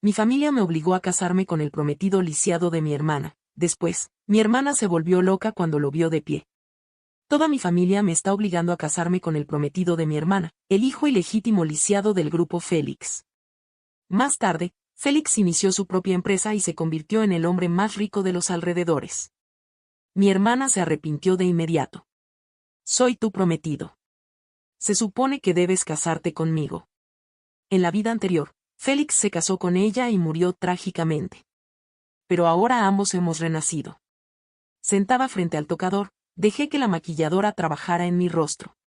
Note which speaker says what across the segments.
Speaker 1: Mi familia me obligó a casarme con el prometido lisiado de mi hermana. Después, mi hermana se volvió loca cuando lo vio de pie. Toda mi familia me está obligando a casarme con el prometido de mi hermana, el hijo ilegítimo lisiado del grupo Félix. Más tarde, Félix inició su propia empresa y se convirtió en el hombre más rico de los alrededores. Mi hermana se arrepintió de inmediato. Soy tu prometido. Se supone que debes casarte conmigo. En la vida anterior, Félix se casó con ella y murió trágicamente. Pero ahora ambos hemos renacido. Sentada frente al tocador, dejé que la maquilladora trabajara en mi rostro.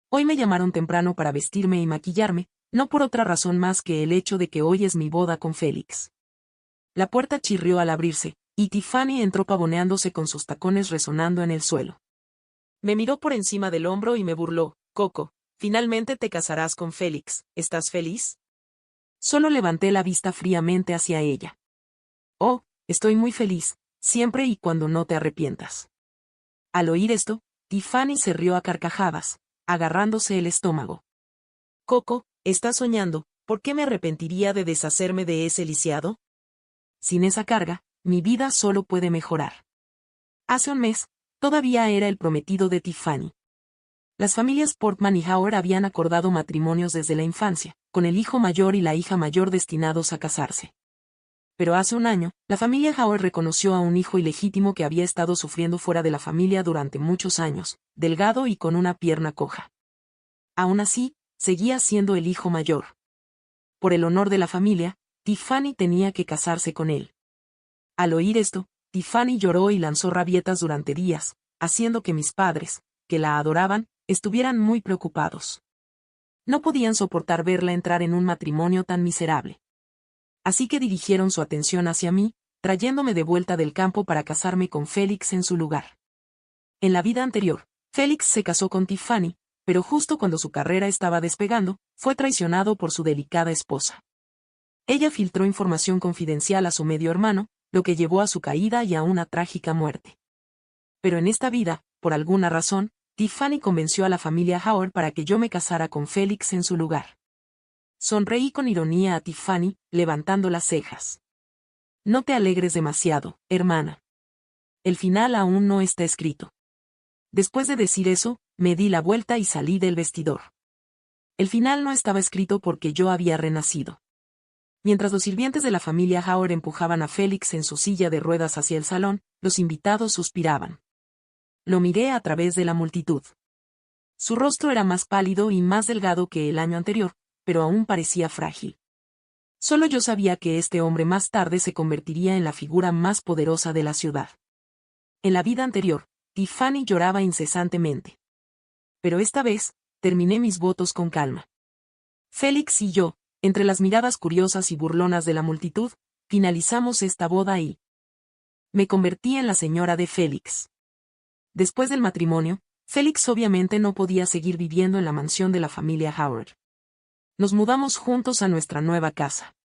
Speaker 1: Hoy me llamaron temprano para vestirme y maquillarme, no por otra razón más que el hecho de que hoy es mi boda con Félix. La puerta chirrió al abrirse, y Tiffany entró pavoneándose con sus tacones resonando en el suelo. Me miró por encima del hombro y me burló. Coco, finalmente te casarás con Félix, ¿estás feliz? Solo levanté la vista fríamente hacia ella. Oh, estoy muy feliz, siempre y cuando no te arrepientas. Al oír esto, Tiffany se rió a carcajadas, agarrándose el estómago. Coco, estás soñando, ¿por qué me arrepentiría de deshacerme de ese lisiado? Sin esa carga, mi vida solo puede mejorar. Hace un mes, todavía era el prometido de Tiffany. Las familias Portman y Howard habían acordado matrimonios desde la infancia, con el hijo mayor y la hija mayor destinados a casarse. Pero hace un año, la familia Howard reconoció a un hijo ilegítimo que había estado sufriendo fuera de la familia durante muchos años, delgado y con una pierna coja. Aún así, seguía siendo el hijo mayor. Por el honor de la familia, Tiffany tenía que casarse con él. Al oír esto, Tiffany lloró y lanzó rabietas durante días, haciendo que mis padres, que la adoraban, estuvieran muy preocupados. No podían soportar verla entrar en un matrimonio tan miserable. Así que dirigieron su atención hacia mí, trayéndome de vuelta del campo para casarme con Félix en su lugar. En la vida anterior, Félix se casó con Tiffany, pero justo cuando su carrera estaba despegando, fue traicionado por su delicada esposa. Ella filtró información confidencial a su medio hermano, lo que llevó a su caída y a una trágica muerte. Pero en esta vida, por alguna razón, Tiffany convenció a la familia Howard para que yo me casara con Félix en su lugar. Sonreí con ironía a Tiffany, levantando las cejas. No te alegres demasiado, hermana. El final aún no está escrito. Después de decir eso, me di la vuelta y salí del vestidor. El final no estaba escrito porque yo había renacido. Mientras los sirvientes de la familia Howard empujaban a Félix en su silla de ruedas hacia el salón, los invitados suspiraban. Lo miré a través de la multitud. Su rostro era más pálido y más delgado que el año anterior, pero aún parecía frágil. Solo yo sabía que este hombre más tarde se convertiría en la figura más poderosa de la ciudad. En la vida anterior, Tiffany lloraba incesantemente. Pero esta vez, terminé mis votos con calma. Félix y yo, entre las miradas curiosas y burlonas de la multitud, finalizamos esta boda y me convertí en la señora de Félix. Después del matrimonio, Félix obviamente no podía seguir viviendo en la mansión de la familia Howard. Nos mudamos juntos a nuestra nueva casa.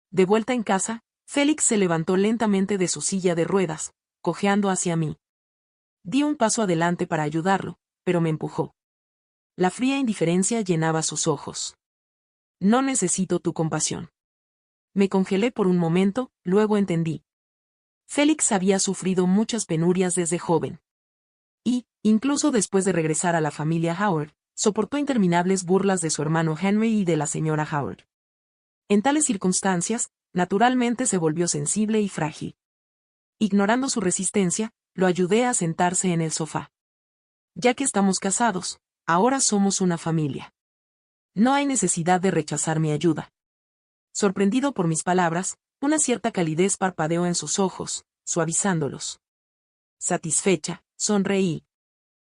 Speaker 1: De vuelta en casa, Félix se levantó lentamente de su silla de ruedas, cojeando hacia mí. Di un paso adelante para ayudarlo, pero me empujó. La fría indiferencia llenaba sus ojos. No necesito tu compasión. Me congelé por un momento, luego entendí. Félix había sufrido muchas penurias desde joven. Y, incluso después de regresar a la familia Howard, soportó interminables burlas de su hermano Henry y de la señora Howard. En tales circunstancias, naturalmente se volvió sensible y frágil. Ignorando su resistencia, lo ayudé a sentarse en el sofá. Ya que estamos casados, ahora somos una familia. No hay necesidad de rechazar mi ayuda. Sorprendido por mis palabras, una cierta calidez parpadeó en sus ojos, suavizándolos. Satisfecha, sonreí.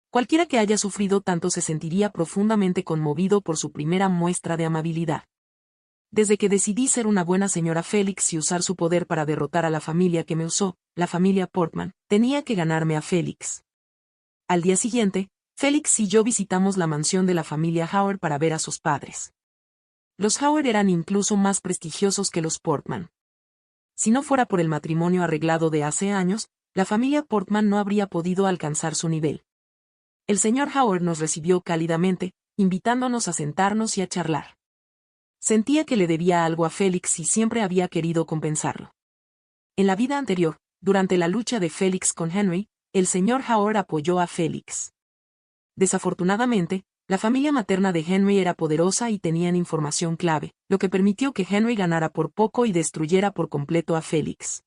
Speaker 1: Cualquiera que haya sufrido tanto se sentiría profundamente conmovido por su primera muestra de amabilidad. Desde que decidí ser una buena señora Félix y usar su poder para derrotar a la familia que me usó, la familia Portman, tenía que ganarme a Félix. Al día siguiente, Félix y yo visitamos la mansión de la familia Howard para ver a sus padres. Los Howard eran incluso más prestigiosos que los Portman. Si no fuera por el matrimonio arreglado de hace años, la familia Portman no habría podido alcanzar su nivel. El señor Howard nos recibió cálidamente, invitándonos a sentarnos y a charlar. Sentía que le debía algo a Félix y siempre había querido compensarlo. En la vida anterior, durante la lucha de Félix con Henry, el señor Howard apoyó a Félix. Desafortunadamente, la familia materna de Henry era poderosa y tenían información clave, lo que permitió que Henry ganara por poco y destruyera por completo a Félix.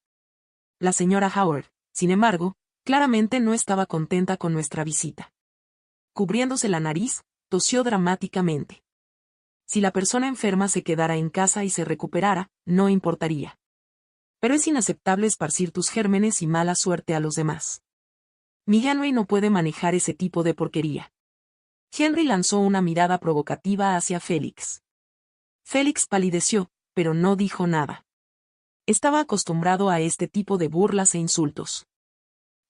Speaker 1: La señora Howard, sin embargo, claramente no estaba contenta con nuestra visita. Cubriéndose la nariz, tosió dramáticamente. Si la persona enferma se quedara en casa y se recuperara, no importaría. Pero es inaceptable esparcir tus gérmenes y mala suerte a los demás. Mi Henry no puede manejar ese tipo de porquería. Henry lanzó una mirada provocativa hacia Félix. Félix palideció, pero no dijo nada. Estaba acostumbrado a este tipo de burlas e insultos.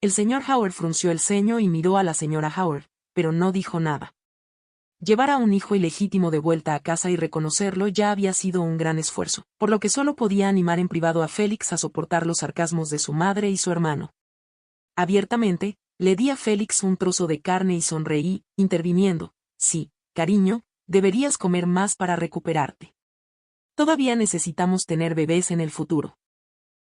Speaker 1: El señor Howard frunció el ceño y miró a la señora Howard, pero no dijo nada. Llevar a un hijo ilegítimo de vuelta a casa y reconocerlo ya había sido un gran esfuerzo, por lo que solo podía animar en privado a Félix a soportar los sarcasmos de su madre y su hermano. Abiertamente, le di a Félix un trozo de carne y sonreí, interviniendo: sí, cariño, deberías comer más para recuperarte. Todavía necesitamos tener bebés en el futuro.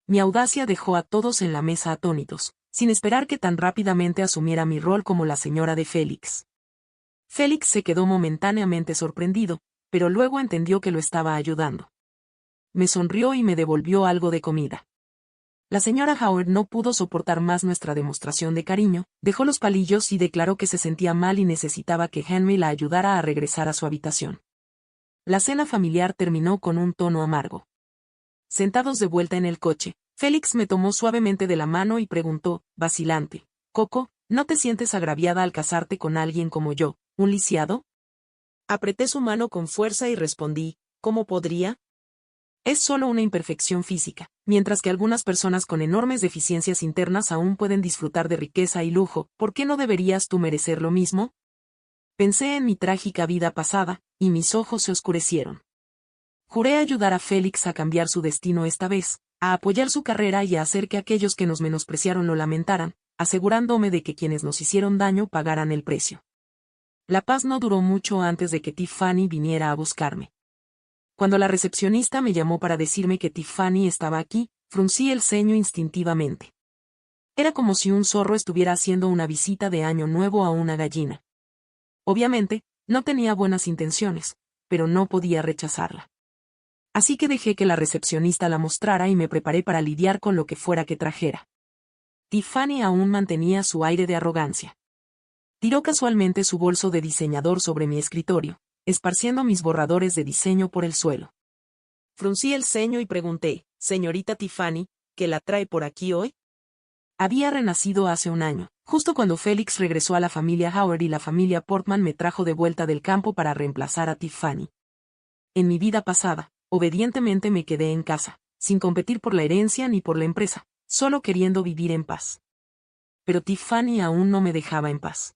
Speaker 1: Mi audacia dejó a todos en la mesa atónitos, sin esperar que tan rápidamente asumiera mi rol como la señora de Félix. Félix se quedó momentáneamente sorprendido, pero luego entendió que lo estaba ayudando. Me sonrió y me devolvió algo de comida. La señora Howard no pudo soportar más nuestra demostración de cariño, dejó los palillos y declaró que se sentía mal y necesitaba que Henry la ayudara a regresar a su habitación. La cena familiar terminó con un tono amargo. Sentados de vuelta en el coche, Félix me tomó suavemente de la mano y preguntó, vacilante: Coco, ¿no te sientes agraviada al casarte con alguien como yo, un lisiado? Apreté su mano con fuerza y respondí: ¿cómo podría? Es solo una imperfección física, mientras que algunas personas con enormes deficiencias internas aún pueden disfrutar de riqueza y lujo. ¿Por qué no deberías tú merecer lo mismo? Pensé en mi trágica vida pasada, y mis ojos se oscurecieron. Juré ayudar a Félix a cambiar su destino esta vez, a apoyar su carrera y a hacer que aquellos que nos menospreciaron lo lamentaran, asegurándome de que quienes nos hicieron daño pagaran el precio. La paz no duró mucho antes de que Tiffany viniera a buscarme. Cuando la recepcionista me llamó para decirme que Tiffany estaba aquí, fruncí el ceño instintivamente. Era como si un zorro estuviera haciendo una visita de año nuevo a una gallina. Obviamente, no tenía buenas intenciones, pero no podía rechazarla. Así que dejé que la recepcionista la mostrara y me preparé para lidiar con lo que fuera que trajera. Tiffany aún mantenía su aire de arrogancia. Tiró casualmente su bolso de diseñador sobre mi escritorio, esparciendo mis borradores de diseño por el suelo. Fruncí el ceño y pregunté: «Señorita Tiffany, ¿qué la trae por aquí hoy?» Había renacido hace un año, justo cuando Félix regresó a la familia Howard y la familia Portman me trajo de vuelta del campo para reemplazar a Tiffany. En mi vida pasada, obedientemente me quedé en casa, sin competir por la herencia ni por la empresa, solo queriendo vivir en paz. Pero Tiffany aún no me dejaba en paz.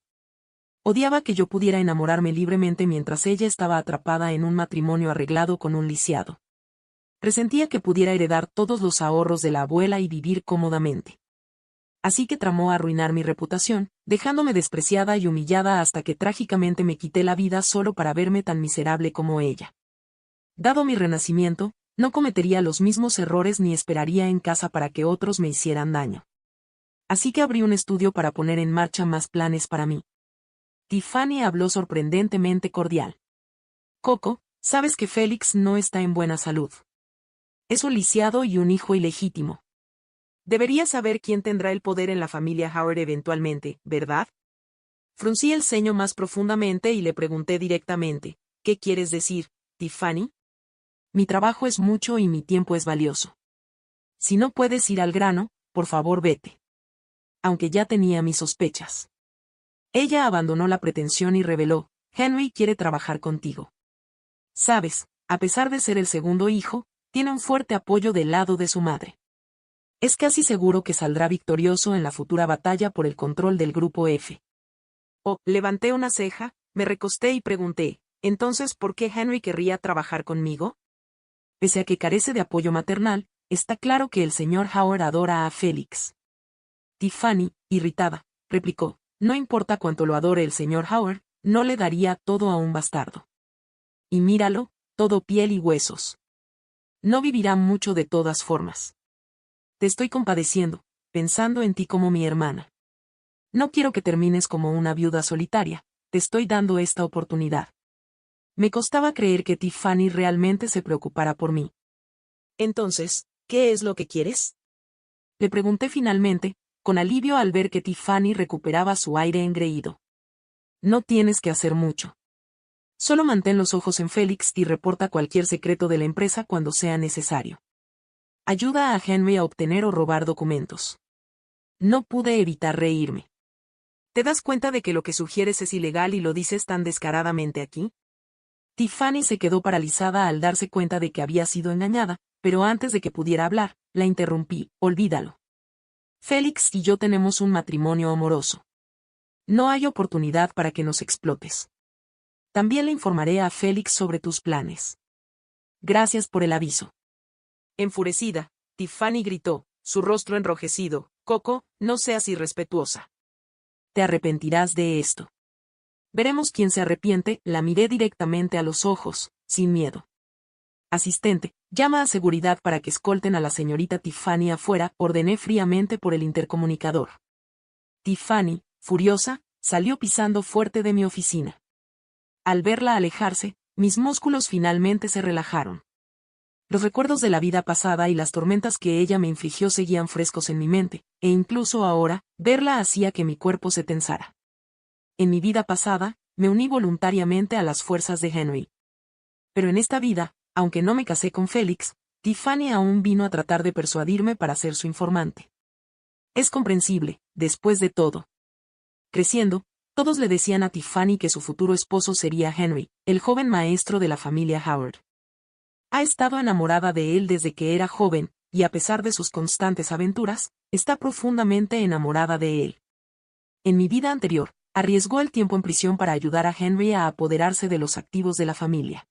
Speaker 1: Odiaba que yo pudiera enamorarme libremente mientras ella estaba atrapada en un matrimonio arreglado con un lisiado. Presentía que pudiera heredar todos los ahorros de la abuela y vivir cómodamente. Así que tramó arruinar mi reputación, dejándome despreciada y humillada hasta que trágicamente me quité la vida solo para verme tan miserable como ella. Dado mi renacimiento, no cometería los mismos errores ni esperaría en casa para que otros me hicieran daño. Así que abrí un estudio para poner en marcha más planes para mí. Tiffany habló sorprendentemente cordial. Coco, sabes que Félix no está en buena salud. Es un lisiado y un hijo ilegítimo. Deberías saber quién tendrá el poder en la familia Howard eventualmente, ¿verdad? Fruncí el ceño más profundamente y le pregunté directamente: ¿qué quieres decir, Tiffany? Mi trabajo es mucho y mi tiempo es valioso. Si no puedes ir al grano, por favor vete. Aunque ya tenía mis sospechas. Ella abandonó la pretensión y reveló: Henry quiere trabajar contigo. Sabes, a pesar de ser el segundo hijo, tiene un fuerte apoyo del lado de su madre. Es casi seguro que saldrá victorioso en la futura batalla por el control del Grupo F. Levanté una ceja, me recosté y pregunté: ¿entonces por qué Henry querría trabajar conmigo? Pese a que carece de apoyo maternal, está claro que el señor Howard adora a Félix. Tiffany, irritada, replicó: no importa cuánto lo adore el señor Howard, no le daría todo a un bastardo. Y míralo, todo piel y huesos. No vivirá mucho de todas formas. Te estoy compadeciendo, pensando en ti como mi hermana. No quiero que termines como una viuda solitaria, te estoy dando esta oportunidad. Me costaba creer que Tiffany realmente se preocupara por mí.
Speaker 2: Entonces, ¿qué es lo que quieres?
Speaker 1: Le pregunté finalmente, con alivio al ver que Tiffany recuperaba su aire engreído. No tienes que hacer mucho. Solo mantén los ojos en Félix y reporta cualquier secreto de la empresa cuando sea necesario. Ayuda a Henry a obtener o robar documentos. No pude evitar reírme.
Speaker 2: ¿Te das cuenta de que lo que sugieres es ilegal y lo dices tan descaradamente aquí?
Speaker 1: Tiffany se quedó paralizada al darse cuenta de que había sido engañada, pero antes de que pudiera hablar, la interrumpí. Olvídalo. Félix y yo tenemos un matrimonio amoroso. No hay oportunidad para que nos explotes. También le informaré a Félix sobre tus planes. Gracias por el aviso.
Speaker 2: Enfurecida, Tiffany gritó, su rostro enrojecido: Coco, no seas irrespetuosa.
Speaker 1: Te arrepentirás de esto. Veremos quién se arrepiente. La miré directamente a los ojos, sin miedo. Asistente, llama a seguridad para que escolten a la señorita Tiffany afuera, ordené fríamente por el intercomunicador. Tiffany, furiosa, salió pisando fuerte de mi oficina. Al verla alejarse, mis músculos finalmente se relajaron. Los recuerdos de la vida pasada y las tormentas que ella me infligió seguían frescos en mi mente, e incluso ahora, verla hacía que mi cuerpo se tensara. En mi vida pasada, me uní voluntariamente a las fuerzas de Henry. Pero en esta vida, aunque no me casé con Félix, Tiffany aún vino a tratar de persuadirme para ser su informante. Es comprensible, después de todo. Creciendo, todos le decían a Tiffany que su futuro esposo sería Henry, el joven maestro de la familia Howard. Ha estado enamorada de él desde que era joven, y a pesar de sus constantes aventuras, está profundamente enamorada de él. En mi vida anterior, arriesgó el tiempo en prisión para ayudar a Henry a apoderarse de los activos de la familia.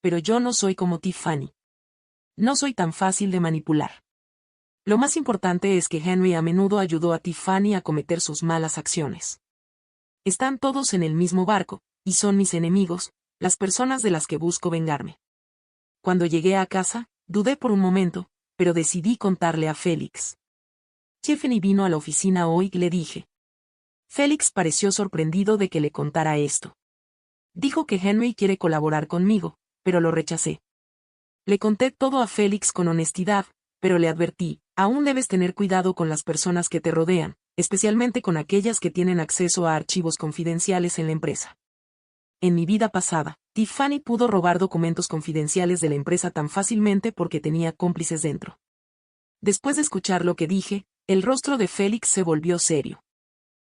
Speaker 1: Pero yo no soy como Tiffany. No soy tan fácil de manipular. Lo más importante es que Henry a menudo ayudó a Tiffany a cometer sus malas acciones. Están todos en el mismo barco, y son mis enemigos, las personas de las que busco vengarme. Cuando llegué a casa, dudé por un momento, pero decidí contarle a Félix. Tiffany vino a la oficina hoy y le dije. Félix pareció sorprendido de que le contara esto. Dijo que Henry quiere colaborar conmigo, pero lo rechacé. Le conté todo a Félix con honestidad, pero le advertí, aún debes tener cuidado con las personas que te rodean, especialmente con aquellas que tienen acceso a archivos confidenciales en la empresa. En mi vida pasada, Tiffany pudo robar documentos confidenciales de la empresa tan fácilmente porque tenía cómplices dentro. Después de escuchar lo que dije, el rostro de Félix se volvió serio.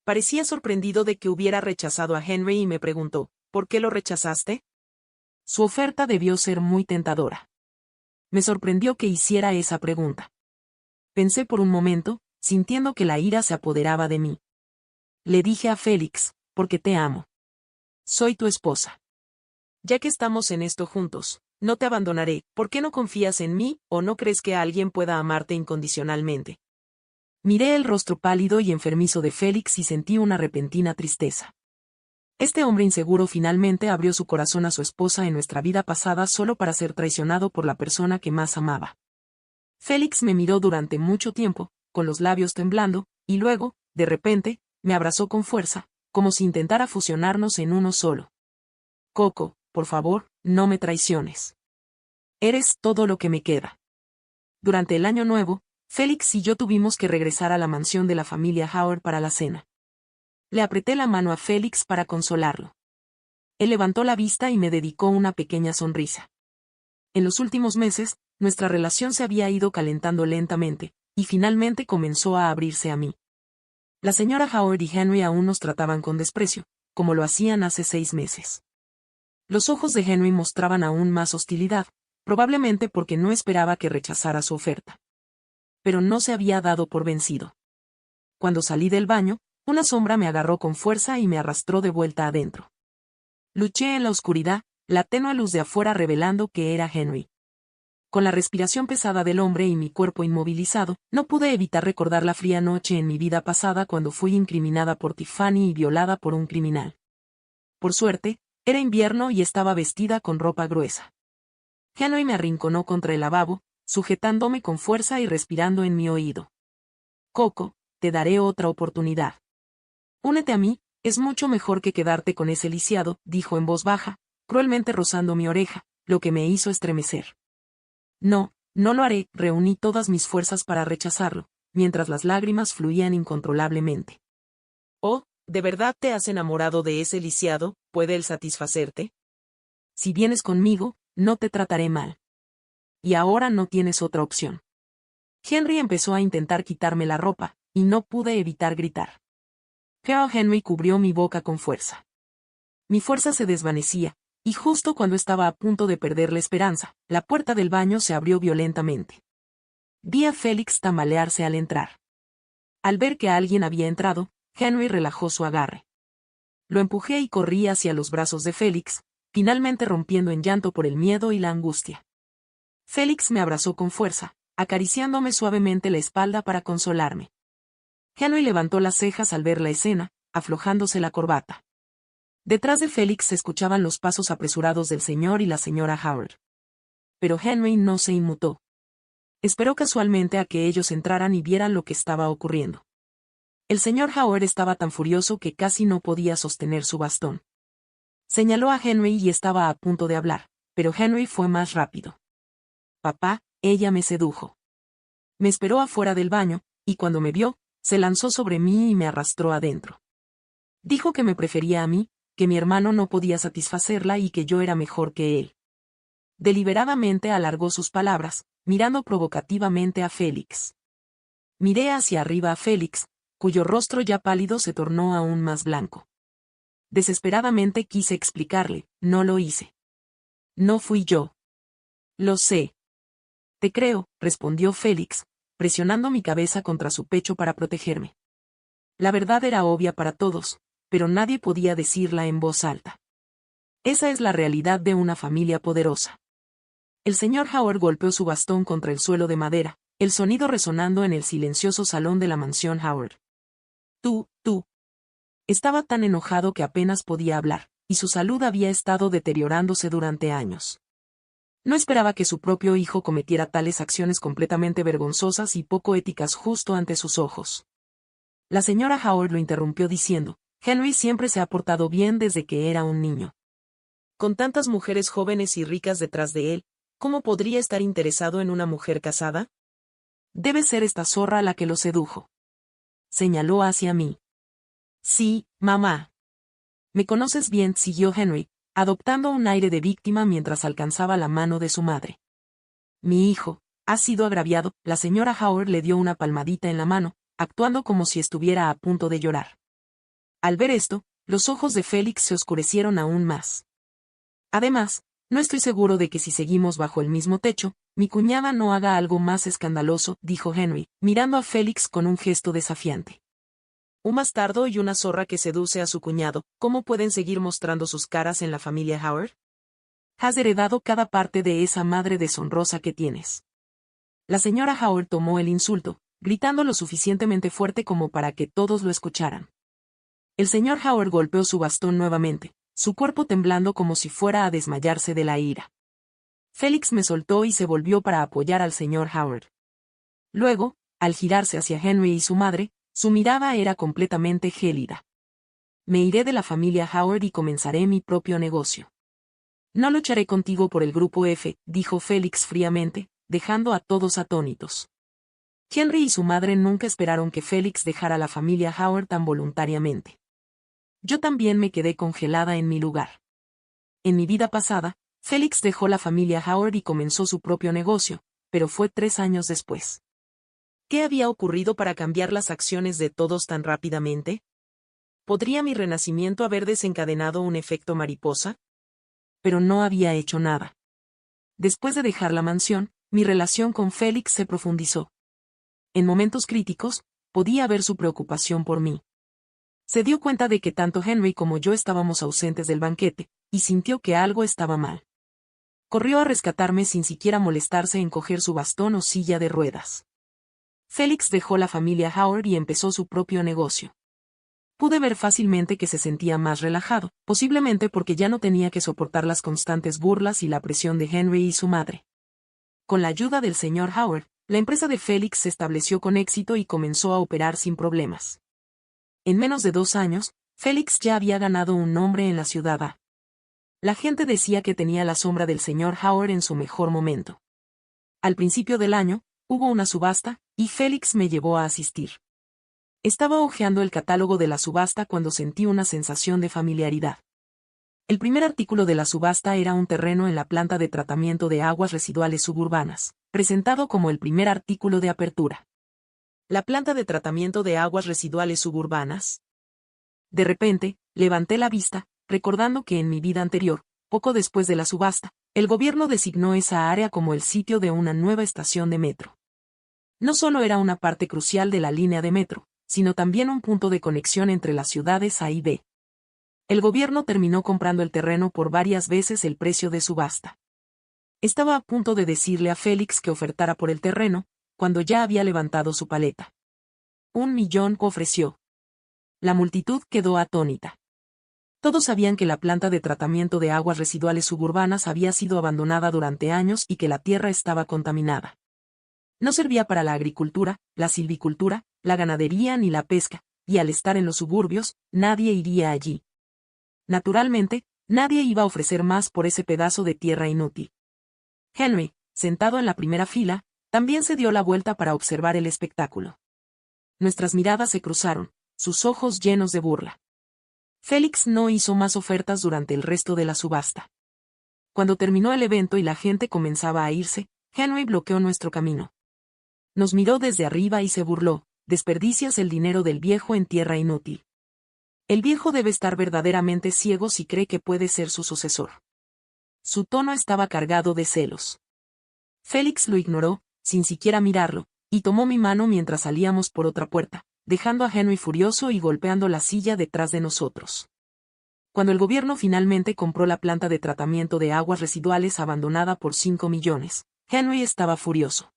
Speaker 2: Parecía sorprendido de que hubiera rechazado a Henry y me preguntó, ¿por qué lo rechazaste?
Speaker 1: Su oferta debió ser muy tentadora. Me sorprendió que hiciera esa pregunta. Pensé por un momento, sintiendo que la ira se apoderaba de mí. Le dije a Félix, porque te amo. Soy tu esposa.
Speaker 2: Ya que estamos en esto juntos, no te abandonaré. ¿Por qué no confías en mí, o no crees que alguien pueda amarte incondicionalmente?
Speaker 1: Miré el rostro pálido y enfermizo de Félix y sentí una repentina tristeza. Este hombre inseguro finalmente abrió su corazón a su esposa en nuestra vida pasada solo para ser traicionado por la persona que más amaba. Félix me miró durante mucho tiempo, con los labios temblando, y luego, de repente, me abrazó con fuerza, como si intentara fusionarnos en uno solo. Coco, por favor, no me traiciones. Eres todo lo que me queda. Durante el año nuevo, Félix y yo tuvimos que regresar a la mansión de la familia Howard para la cena. Le apreté la mano a Félix para consolarlo. Él levantó la vista y me dedicó una pequeña sonrisa. En los últimos meses, nuestra relación se había ido calentando lentamente, y finalmente comenzó a abrirse a mí. La señora Howard y Henry aún nos trataban con desprecio, como lo hacían hace 6 meses. Los ojos de Henry mostraban aún más hostilidad, probablemente porque no esperaba que rechazara su oferta. Pero no se había dado por vencido. Cuando salí del baño, una sombra me agarró con fuerza y me arrastró de vuelta adentro. Luché en la oscuridad, la tenue luz de afuera revelando que era Henry. Con la respiración pesada del hombre y mi cuerpo inmovilizado, no pude evitar recordar la fría noche en mi vida pasada cuando fui incriminada por Tiffany y violada por un criminal. Por suerte, era invierno y estaba vestida con ropa gruesa. Henry me arrinconó contra el lavabo, sujetándome con fuerza y respirando en mi oído. Coco, te daré otra oportunidad. Únete a mí, es mucho mejor que quedarte con ese lisiado, dijo en voz baja, cruelmente rozando mi oreja, lo que me hizo estremecer. No, no lo haré, reuní todas mis fuerzas para rechazarlo, mientras las lágrimas fluían incontrolablemente.
Speaker 2: Oh, ¿de verdad te has enamorado de ese lisiado? ¿Puede él satisfacerte?
Speaker 1: Si vienes conmigo, no te trataré mal. Y ahora no tienes otra opción. Henry empezó a intentar quitarme la ropa, y no pude evitar gritar. Pero Henry cubrió mi boca con fuerza. Mi fuerza se desvanecía, y justo cuando estaba a punto de perder la esperanza, la puerta del baño se abrió violentamente. Vi a Félix tambalearse al entrar. Al ver que alguien había entrado, Henry relajó su agarre. Lo empujé y corrí hacia los brazos de Félix, finalmente rompiendo en llanto por el miedo y la angustia. Félix me abrazó con fuerza, acariciándome suavemente la espalda para consolarme. Henry levantó las cejas al ver la escena, aflojándose la corbata. Detrás de Félix se escuchaban los pasos apresurados del señor y la señora Howard. Pero Henry no se inmutó. Esperó casualmente a que ellos entraran y vieran lo que estaba ocurriendo. El señor Howard estaba tan furioso que casi no podía sostener su bastón. Señaló a Henry y estaba a punto de hablar, pero Henry fue más rápido. Papá, ella me sedujo. Me esperó afuera del baño, y cuando me vio, se lanzó sobre mí y me arrastró adentro. Dijo que me prefería a mí, que mi hermano no podía satisfacerla y que yo era mejor que él. Deliberadamente alargó sus palabras, mirando provocativamente a Félix. Miré hacia arriba a Félix, cuyo rostro ya pálido se tornó aún más blanco. Desesperadamente quise explicarle, no lo hice. No fui yo. Lo sé. Te creo, respondió Félix, presionando mi cabeza contra su pecho para protegerme. La verdad era obvia para todos, pero nadie podía decirla en voz alta. Esa es la realidad de una familia poderosa. El señor Howard golpeó su bastón contra el suelo de madera, el sonido resonando en el silencioso salón de la mansión Howard. Tú. Estaba tan enojado que apenas podía hablar, y su salud había estado deteriorándose durante años. No esperaba que su propio hijo cometiera tales acciones completamente vergonzosas y poco éticas justo ante sus ojos. La señora Howard lo interrumpió diciendo, Henry siempre se ha portado bien desde que era un niño.
Speaker 2: Con tantas mujeres jóvenes y ricas detrás de él, ¿cómo podría estar interesado en una mujer casada?
Speaker 1: Debe ser esta zorra la que lo sedujo. Señaló hacia mí. Sí, mamá. Me conoces bien, siguió Henry, adoptando un aire de víctima mientras alcanzaba la mano de su madre. Mi hijo, ha sido agraviado, la señora Howard le dio una palmadita en la mano, actuando como si estuviera a punto de llorar. Al ver esto, los ojos de Félix se oscurecieron aún más. Además, no estoy seguro de que si seguimos bajo el mismo techo, mi cuñada no haga algo más escandaloso, dijo Henry, mirando a Félix con un gesto desafiante.
Speaker 2: Un bastardo y una zorra que seduce a su cuñado, ¿cómo pueden seguir mostrando sus caras en la familia Howard?
Speaker 1: Has heredado cada parte de esa madre deshonrosa que tienes. La señora Howard tomó el insulto, gritando lo suficientemente fuerte como para que todos lo escucharan. El señor Howard golpeó su bastón nuevamente, su cuerpo temblando como si fuera a desmayarse de la ira. Félix me soltó y se volvió para apoyar al señor Howard. Luego, al girarse hacia Henry y su madre, su mirada era completamente gélida. Me iré de la familia Howard y comenzaré mi propio negocio. No lucharé contigo por el grupo F, dijo Félix fríamente, dejando a todos atónitos. Henry y su madre nunca esperaron que Félix dejara la familia Howard tan voluntariamente. Yo también me quedé congelada en mi lugar. En mi vida pasada, Félix dejó la familia Howard y comenzó su propio negocio, pero fue 3 años después.
Speaker 2: ¿Qué había ocurrido para cambiar las acciones de todos tan rápidamente? ¿Podría mi renacimiento haber desencadenado un efecto mariposa?
Speaker 1: Pero no había hecho nada. Después de dejar la mansión, mi relación con Félix se profundizó. En momentos críticos, podía ver su preocupación por mí. Se dio cuenta de que tanto Henry como yo estábamos ausentes del banquete, y sintió que algo estaba mal. Corrió a rescatarme sin siquiera molestarse en coger su bastón o silla de ruedas. Félix dejó la familia Howard y empezó su propio negocio. Pude ver fácilmente que se sentía más relajado, posiblemente porque ya no tenía que soportar las constantes burlas y la presión de Henry y su madre. Con la ayuda del señor Howard, la empresa de Félix se estableció con éxito y comenzó a operar sin problemas. En menos de 2 años, Félix ya había ganado un nombre en la ciudad A. La gente decía que tenía la sombra del señor Howard en su mejor momento. Al principio del año, hubo una subasta, y Félix me llevó a asistir. Estaba hojeando el catálogo de la subasta cuando sentí una sensación de familiaridad. El primer artículo de la subasta era un terreno en la planta de tratamiento de aguas residuales suburbanas, presentado como el primer artículo de apertura.
Speaker 2: ¿La planta de tratamiento de aguas residuales suburbanas?
Speaker 1: De repente, levanté la vista, recordando que en mi vida anterior, poco después de la subasta, el gobierno designó esa área como el sitio de una nueva estación de metro. No solo era una parte crucial de la línea de metro, sino también un punto de conexión entre las ciudades A y B. El gobierno terminó comprando el terreno por varias veces el precio de subasta. Estaba a punto de decirle a Félix que ofertara por el terreno, cuando ya había levantado su paleta. 1 millón ofreció. La multitud quedó atónita. Todos sabían que la planta de tratamiento de aguas residuales suburbanas había sido abandonada durante años y que la tierra estaba contaminada. No servía para la agricultura, la silvicultura, la ganadería ni la pesca, y al estar en los suburbios, nadie iría allí. Naturalmente, nadie iba a ofrecer más por ese pedazo de tierra inútil. Henry, sentado en la primera fila, también se dio la vuelta para observar el espectáculo. Nuestras miradas se cruzaron, sus ojos llenos de burla. Félix no hizo más ofertas durante el resto de la subasta. Cuando terminó el evento y la gente comenzaba a irse, Henry bloqueó nuestro camino. Nos miró desde arriba y se burló: desperdicias el dinero del viejo en tierra inútil. El viejo debe estar verdaderamente ciego si cree que puede ser su sucesor. Su tono estaba cargado de celos. Félix lo ignoró, sin siquiera mirarlo, y tomó mi mano mientras salíamos por otra puerta, dejando a Henry furioso y golpeando la silla detrás de nosotros. Cuando el gobierno finalmente compró la planta de tratamiento de aguas residuales abandonada por 5 millones, Henry estaba furioso.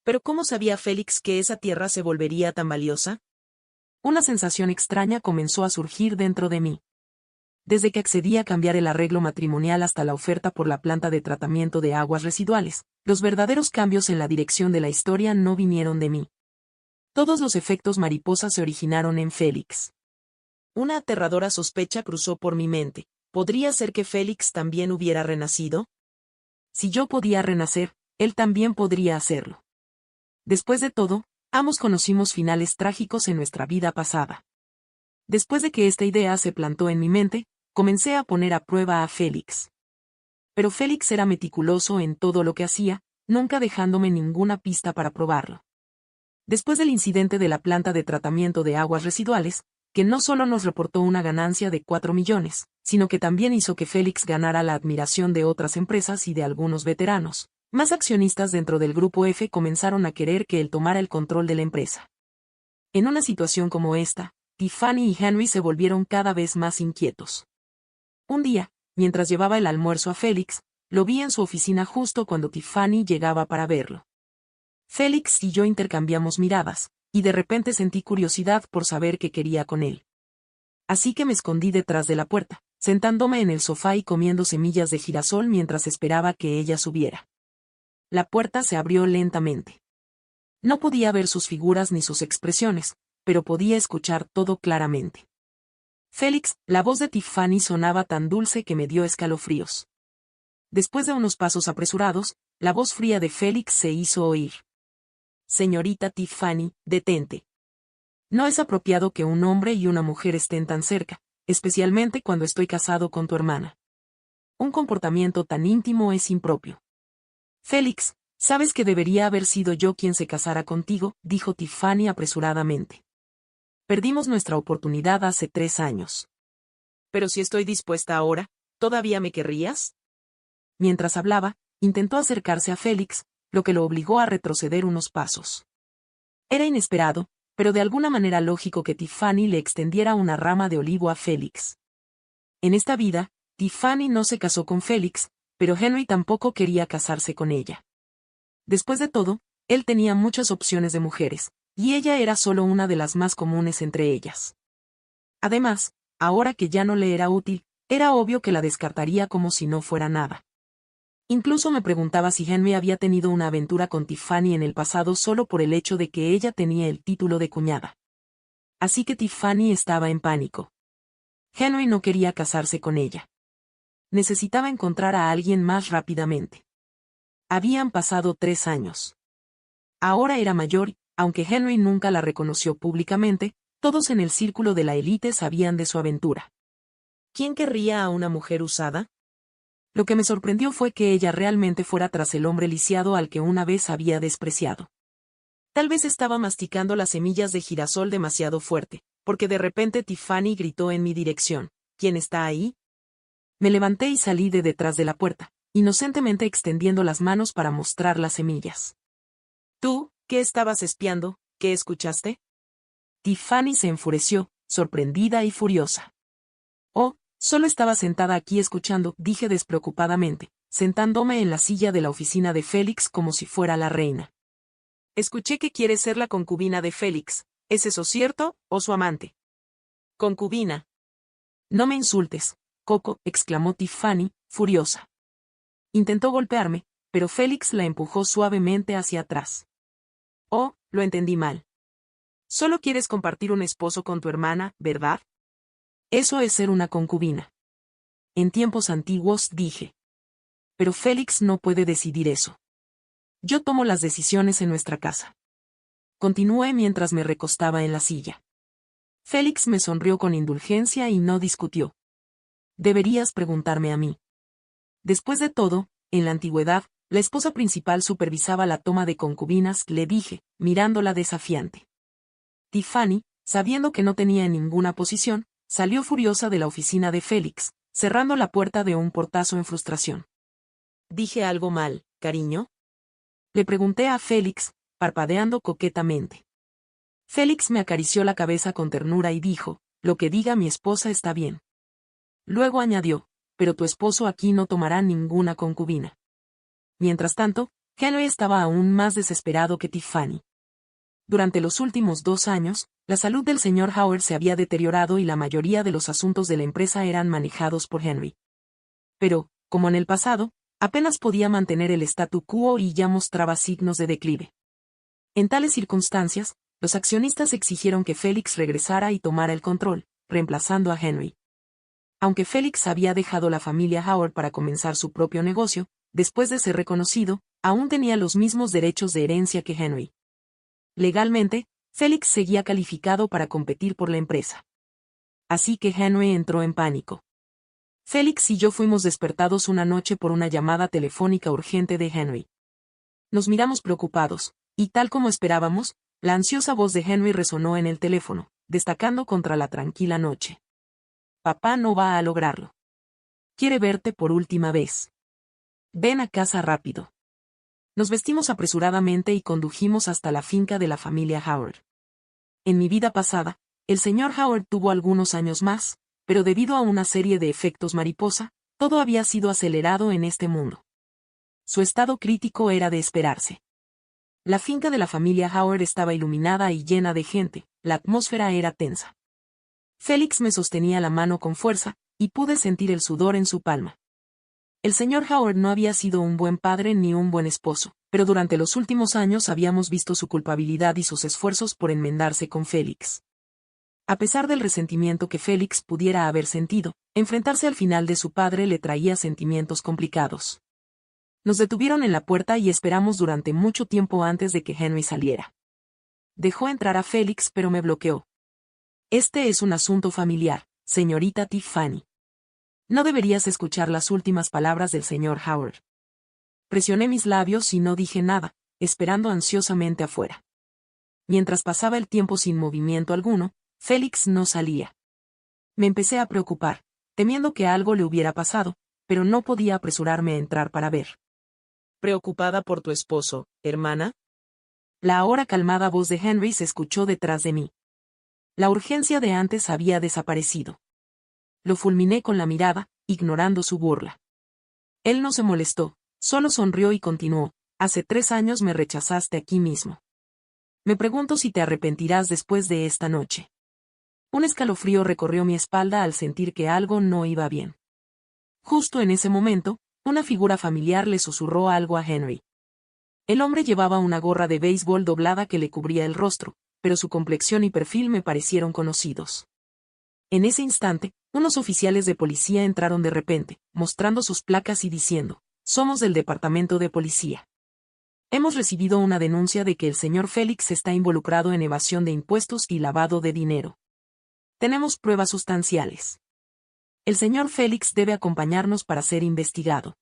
Speaker 2: ¿Pero cómo sabía Félix que esa tierra se volvería tan valiosa?
Speaker 1: Una sensación extraña comenzó a surgir dentro de mí. Desde que accedí a cambiar el arreglo matrimonial hasta la oferta por la planta de tratamiento de aguas residuales, los verdaderos cambios en la dirección de la historia no vinieron de mí. Todos los efectos mariposa se originaron en Félix.
Speaker 2: Una aterradora sospecha cruzó por mi mente. ¿Podría ser que Félix también hubiera renacido?
Speaker 1: Si yo podía renacer, él también podría hacerlo. Después de todo, ambos conocimos finales trágicos en nuestra vida pasada. Después de que esta idea se plantó en mi mente, comencé a poner a prueba a Félix. Pero Félix era meticuloso en todo lo que hacía, nunca dejándome ninguna pista para probarlo. Después del incidente de la planta de tratamiento de aguas residuales, que no solo nos reportó una ganancia de 4 millones, sino que también hizo que Félix ganara la admiración de otras empresas y de algunos veteranos, más accionistas dentro del Grupo F comenzaron a querer que él tomara el control de la empresa. En una situación como esta, Tiffany y Henry se volvieron cada vez más inquietos. Un día, mientras llevaba el almuerzo a Félix, lo vi en su oficina justo cuando Tiffany llegaba para verlo. Félix y yo intercambiamos miradas, y de repente sentí curiosidad por saber qué quería con él. Así que me escondí detrás de la puerta, sentándome en el sofá y comiendo semillas de girasol mientras esperaba que ella subiera. La puerta se abrió lentamente. No podía ver sus figuras ni sus expresiones, pero podía escuchar todo claramente. Félix, la voz de Tiffany sonaba tan dulce que me dio escalofríos. Después de unos pasos apresurados, la voz fría de Félix se hizo oír. Señorita Tiffany, detente. No es apropiado que un hombre y una mujer estén tan cerca, especialmente cuando estoy casado con tu hermana. Un comportamiento tan íntimo es impropio. Félix, sabes que debería haber sido yo quien se casara contigo, dijo Tiffany apresuradamente. Perdimos nuestra oportunidad hace 3 años.
Speaker 2: Pero si estoy dispuesta ahora, ¿todavía me querrías?
Speaker 1: Mientras hablaba, intentó acercarse a Félix, lo que lo obligó a retroceder unos pasos. Era inesperado, pero de alguna manera lógico que Tiffany le extendiera una rama de olivo a Félix. En esta vida, Tiffany no se casó con Félix, pero Henry tampoco quería casarse con ella. Después de todo, él tenía muchas opciones de mujeres, y ella era solo una de las más comunes entre ellas. Además, ahora que ya no le era útil, era obvio que la descartaría como si no fuera nada. Incluso me preguntaba si Henry había tenido una aventura con Tiffany en el pasado solo por el hecho de que ella tenía el título de cuñada. Así que Tiffany estaba en pánico. Henry no quería casarse con ella. Necesitaba encontrar a alguien más rápidamente. Habían pasado 3 años. Ahora era mayor, aunque Henry nunca la reconoció públicamente, todos en el círculo de la élite sabían de su aventura.
Speaker 2: ¿Quién querría a una mujer usada?
Speaker 1: Lo que me sorprendió fue que ella realmente fuera tras el hombre lisiado al que una vez había despreciado.
Speaker 2: Tal vez estaba masticando las semillas de girasol demasiado fuerte, porque de repente Tiffany gritó en mi dirección: ¿Quién está ahí?
Speaker 1: Me levanté y salí de detrás de la puerta, inocentemente extendiendo las manos para mostrar las semillas.
Speaker 2: ¿Tú, qué estabas espiando? ¿Qué escuchaste?
Speaker 1: Tiffany se enfureció, sorprendida y furiosa. Oh, solo estaba sentada aquí escuchando, dije despreocupadamente, sentándome en la silla de la oficina de Félix como si fuera la reina.
Speaker 2: Escuché que quieres ser la concubina de Félix. ¿Es eso cierto, o su amante? Concubina.
Speaker 1: No me insultes, Coco, exclamó Tiffany, furiosa. Intentó golpearme, pero Félix la empujó suavemente hacia atrás.
Speaker 2: Oh, lo entendí mal. Solo quieres compartir un esposo con tu hermana, ¿verdad?
Speaker 1: Eso es ser una concubina. En tiempos antiguos dije. Pero Félix no puede decidir eso. Yo tomo las decisiones en nuestra casa. Continué mientras me recostaba en la silla. Félix me sonrió con indulgencia y no discutió. Deberías preguntarme a mí. Después de todo, en la antigüedad, la esposa principal supervisaba la toma de concubinas, le dije, mirándola desafiante. Tiffany, sabiendo que no tenía ninguna posición, salió furiosa de la oficina de Félix, cerrando la puerta de un portazo en frustración.
Speaker 2: ¿Dije algo mal, cariño?
Speaker 1: Le pregunté a Félix, parpadeando coquetamente. Félix me acarició la cabeza con ternura y dijo, lo que diga mi esposa está bien. Luego añadió, pero tu esposo aquí no tomará ninguna concubina. Mientras tanto, Henry estaba aún más desesperado que Tiffany. Durante los últimos 2 años, la salud del señor Howard se había deteriorado y la mayoría de los asuntos de la empresa eran manejados por Henry. Pero, como en el pasado, apenas podía mantener el statu quo y ya mostraba signos de declive. En tales circunstancias, los accionistas exigieron que Félix regresara y tomara el control, reemplazando a Henry. Aunque Félix había dejado la familia Howard para comenzar su propio negocio, después de ser reconocido, aún tenía los mismos derechos de herencia que Henry. Legalmente, Félix seguía calificado para competir por la empresa. Así que Henry entró en pánico. Félix y yo fuimos despertados una noche por una llamada telefónica urgente de Henry. Nos miramos preocupados, y tal como esperábamos, la ansiosa voz de Henry resonó en el teléfono, destacando contra la tranquila noche. Papá no va a lograrlo. Quiere verte por última vez. Ven a casa rápido. Nos vestimos apresuradamente y condujimos hasta la finca de la familia Howard. En mi vida pasada, el señor Howard tuvo algunos años más, pero debido a una serie de efectos mariposa, todo había sido acelerado en este mundo. Su estado crítico era de esperarse. La finca de la familia Howard estaba iluminada y llena de gente, la atmósfera era tensa. Félix me sostenía la mano con fuerza, y pude sentir el sudor en su palma. El señor Howard no había sido un buen padre ni un buen esposo, pero durante los últimos años habíamos visto su culpabilidad y sus esfuerzos por enmendarse con Félix. A pesar del resentimiento que Félix pudiera haber sentido, enfrentarse al final de su padre le traía sentimientos complicados. Nos detuvieron en la puerta y esperamos durante mucho tiempo antes de que Henry saliera. Dejó entrar a Félix pero me bloqueó. Este es un asunto familiar, señorita Tiffany. No deberías escuchar las últimas palabras del señor Howard. Presioné mis labios y no dije nada, esperando ansiosamente afuera. Mientras pasaba el tiempo sin movimiento alguno, Félix no salía. Me empecé a preocupar, temiendo que algo le hubiera pasado, pero no podía apresurarme a entrar para ver.
Speaker 2: ¿Preocupada por tu esposo, hermana?
Speaker 1: La ahora calmada voz de Henry se escuchó detrás de mí. La urgencia de antes había desaparecido. Lo fulminé con la mirada, ignorando su burla. Él no se molestó, solo sonrió y continuó, hace 3 años me rechazaste aquí mismo. Me pregunto si te arrepentirás después de esta noche. Un escalofrío recorrió mi espalda al sentir que algo no iba bien. Justo en ese momento, una figura familiar le susurró algo a Henry. El hombre llevaba una gorra de béisbol doblada que le cubría el rostro, pero su complexión y perfil me parecieron conocidos. En ese instante, unos oficiales de policía entraron de repente, mostrando sus placas y diciendo: «Somos del departamento de policía. Hemos recibido una denuncia de que el señor Félix está involucrado en evasión de impuestos y lavado de dinero. Tenemos pruebas sustanciales. El señor Félix debe acompañarnos para ser investigado».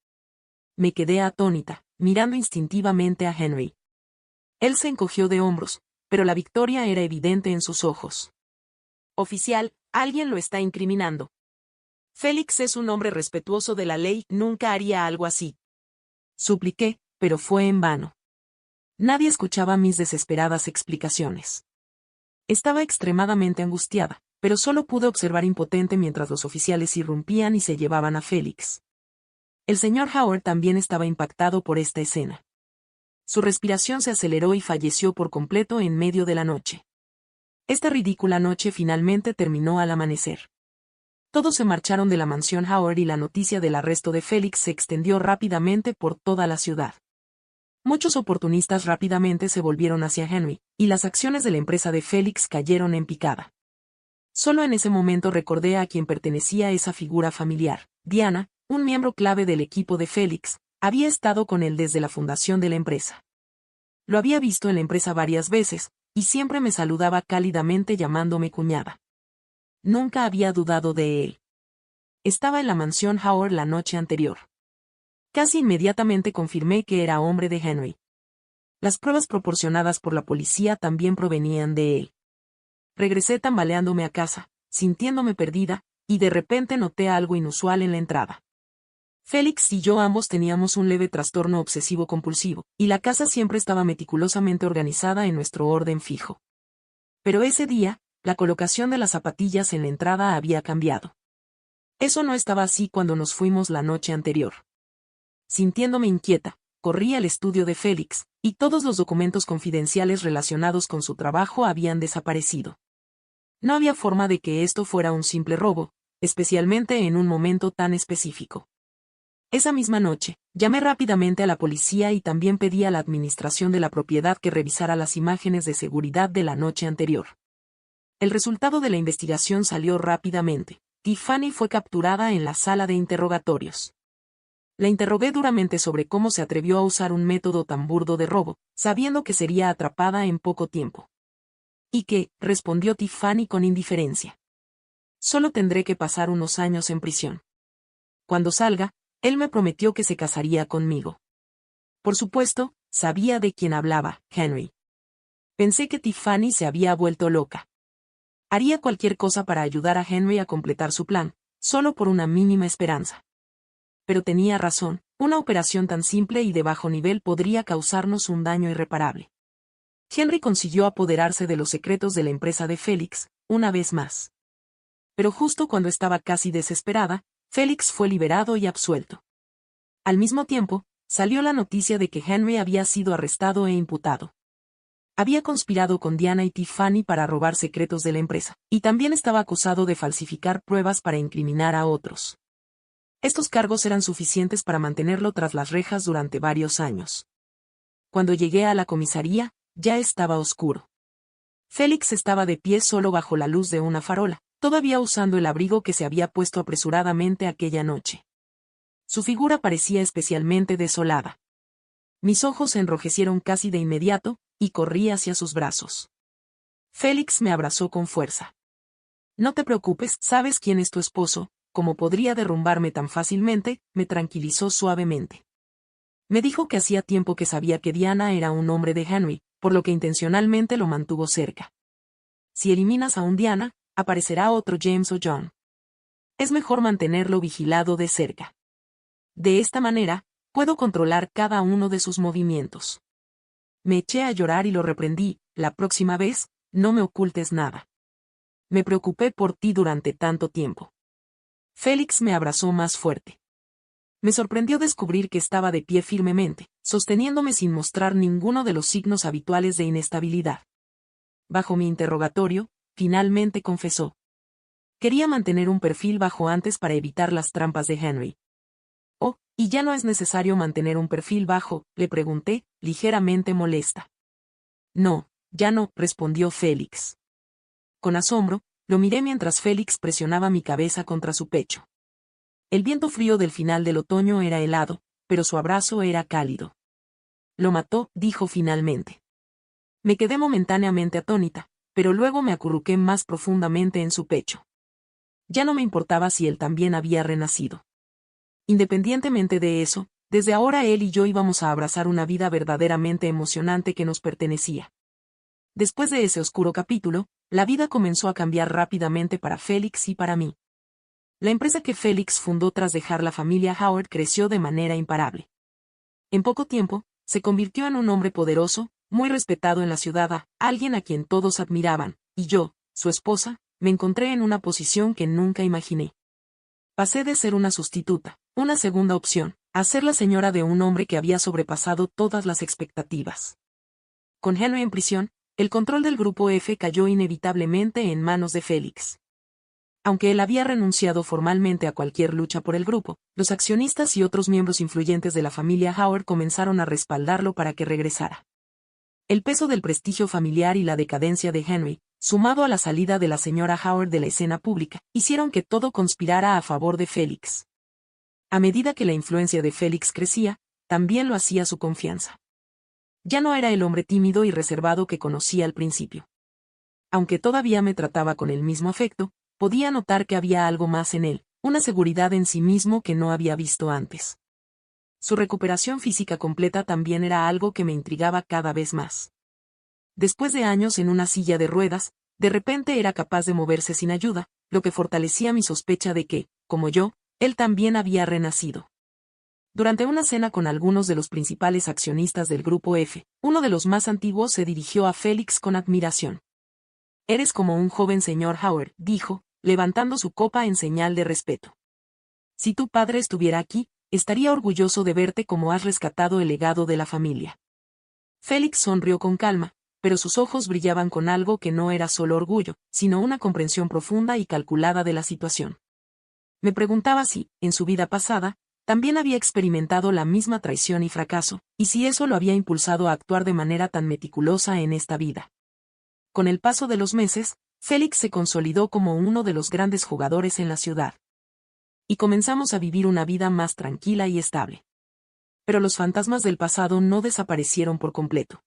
Speaker 1: Me quedé atónita, mirando instintivamente a Henry. Él se encogió de hombros, pero la victoria era evidente en sus ojos. «Oficial, alguien lo está incriminando. Félix es un hombre respetuoso de la ley, nunca haría algo así». Supliqué, pero fue en vano. Nadie escuchaba mis desesperadas explicaciones. Estaba extremadamente angustiada, pero solo pude observar impotente mientras los oficiales irrumpían y se llevaban a Félix. El señor Howard también estaba impactado por esta escena. Su respiración se aceleró y falleció por completo en medio de la noche. Esta ridícula noche finalmente terminó al amanecer. Todos se marcharon de la mansión Howard y la noticia del arresto de Félix se extendió rápidamente por toda la ciudad. Muchos oportunistas rápidamente se volvieron hacia Henry, y las acciones de la empresa de Félix cayeron en picada. Solo en ese momento recordé a quien pertenecía esa figura familiar. Diana, un miembro clave del equipo de Félix, había estado con él desde la fundación de la empresa. Lo había visto en la empresa varias veces, y siempre me saludaba cálidamente llamándome cuñada. Nunca había dudado de él. Estaba en la mansión Howard la noche anterior. Casi inmediatamente confirmé que era hombre de Henry. Las pruebas proporcionadas por la policía también provenían de él. Regresé tambaleándome a casa, sintiéndome perdida, y de repente noté algo inusual en la entrada. Félix y yo ambos teníamos un leve trastorno obsesivo-compulsivo, y la casa siempre estaba meticulosamente organizada en nuestro orden fijo. Pero ese día, la colocación de las zapatillas en la entrada había cambiado. Eso no estaba así cuando nos fuimos la noche anterior. Sintiéndome inquieta, corrí al estudio de Félix, y todos los documentos confidenciales relacionados con su trabajo habían desaparecido. No había forma de que esto fuera un simple robo, especialmente en un momento tan específico. Esa misma noche, llamé rápidamente a la policía y también pedí a la administración de la propiedad que revisara las imágenes de seguridad de la noche anterior. El resultado de la investigación salió rápidamente. Tiffany fue capturada en la sala de interrogatorios. La interrogué duramente sobre cómo se atrevió a usar un método tan burdo de robo, sabiendo que sería atrapada en poco tiempo. ¿Y qué?, respondió Tiffany con indiferencia. Solo tendré que pasar unos años en prisión. Cuando salga, él me prometió que se casaría conmigo. Por supuesto, sabía de quién hablaba, Henry. Pensé que Tiffany se había vuelto loca. Haría cualquier cosa para ayudar a Henry a completar su plan, solo por una mínima esperanza. Pero tenía razón, una operación tan simple y de bajo nivel podría causarnos un daño irreparable. Henry consiguió apoderarse de los secretos de la empresa de Félix, una vez más. Pero justo cuando estaba casi desesperada, Félix fue liberado y absuelto. Al mismo tiempo, salió la noticia de que Henry había sido arrestado e imputado. Había conspirado con Diana y Tiffany para robar secretos de la empresa, y también estaba acusado de falsificar pruebas para incriminar a otros. Estos cargos eran suficientes para mantenerlo tras las rejas durante varios años. Cuando llegué a la comisaría, ya estaba oscuro. Félix estaba de pie solo bajo la luz de una farola, todavía usando el abrigo que se había puesto apresuradamente aquella noche. Su figura parecía especialmente desolada. Mis ojos se enrojecieron casi de inmediato, y corrí hacia sus brazos. Félix me abrazó con fuerza. «No te preocupes, sabes quién es tu esposo, como podría derrumbarme tan fácilmente», me tranquilizó suavemente. Me dijo que hacía tiempo que sabía que Diana era un hombre de Henry, por lo que intencionalmente lo mantuvo cerca. Si eliminas a un Diana, aparecerá otro James o John. Es mejor mantenerlo vigilado de cerca. De esta manera, puedo controlar cada uno de sus movimientos. Me eché a llorar y lo reprendí: «La próxima vez, no me ocultes nada. Me preocupé por ti durante tanto tiempo». Félix me abrazó más fuerte. Me sorprendió descubrir que estaba de pie firmemente, sosteniéndome sin mostrar ninguno de los signos habituales de inestabilidad. Bajo mi interrogatorio, finalmente confesó: Quería mantener un perfil bajo antes para evitar las trampas de Henry. «Oh, ¿y ya no es necesario mantener un perfil bajo?», le pregunté, ligeramente molesta. «No, ya no», respondió Félix. Con asombro, lo miré mientras Félix presionaba mi cabeza contra su pecho. El viento frío del final del otoño era helado, pero su abrazo era cálido. «Lo mató», dijo finalmente. Me quedé momentáneamente atónita, pero luego me acurruqué más profundamente en su pecho. Ya no me importaba si él también había renacido. Independientemente de eso, desde ahora él y yo íbamos a abrazar una vida verdaderamente emocionante que nos pertenecía. Después de ese oscuro capítulo, la vida comenzó a cambiar rápidamente para Félix y para mí. La empresa que Félix fundó tras dejar la familia Howard creció de manera imparable. En poco tiempo, se convirtió en un hombre poderoso, muy respetado en la ciudad, alguien a quien todos admiraban, y yo, su esposa, me encontré en una posición que nunca imaginé. Pasé de ser una sustituta, una segunda opción, a ser la señora de un hombre que había sobrepasado todas las expectativas. Con Henry en prisión, el control del Grupo F cayó inevitablemente en manos de Félix. Aunque él había renunciado formalmente a cualquier lucha por el grupo, los accionistas y otros miembros influyentes de la familia Howard comenzaron a respaldarlo para que regresara. El peso del prestigio familiar y la decadencia de Henry, sumado a la salida de la señora Howard de la escena pública, hicieron que todo conspirara a favor de Félix. A medida que la influencia de Félix crecía, también lo hacía su confianza. Ya no era el hombre tímido y reservado que conocía al principio. Aunque todavía me trataba con el mismo afecto, podía notar que había algo más en él, una seguridad en sí mismo que no había visto antes. Su recuperación física completa también era algo que me intrigaba cada vez más. Después de años en una silla de ruedas, de repente era capaz de moverse sin ayuda, lo que fortalecía mi sospecha de que, como yo, él también había renacido. Durante una cena con algunos de los principales accionistas del Grupo F, uno de los más antiguos se dirigió a Félix con admiración. «Eres como un joven señor Howard», dijo, levantando su copa en señal de respeto. «Si tu padre estuviera aquí, estaría orgulloso de verte como has rescatado el legado de la familia». Félix sonrió con calma, pero sus ojos brillaban con algo que no era solo orgullo, sino una comprensión profunda y calculada de la situación. Me preguntaba si, en su vida pasada, también había experimentado la misma traición y fracaso, y si eso lo había impulsado a actuar de manera tan meticulosa en esta vida. Con el paso de los meses, Félix se consolidó como uno de los grandes jugadores en la ciudad. Y comenzamos a vivir una vida más tranquila y estable. Pero los fantasmas del pasado no desaparecieron por completo.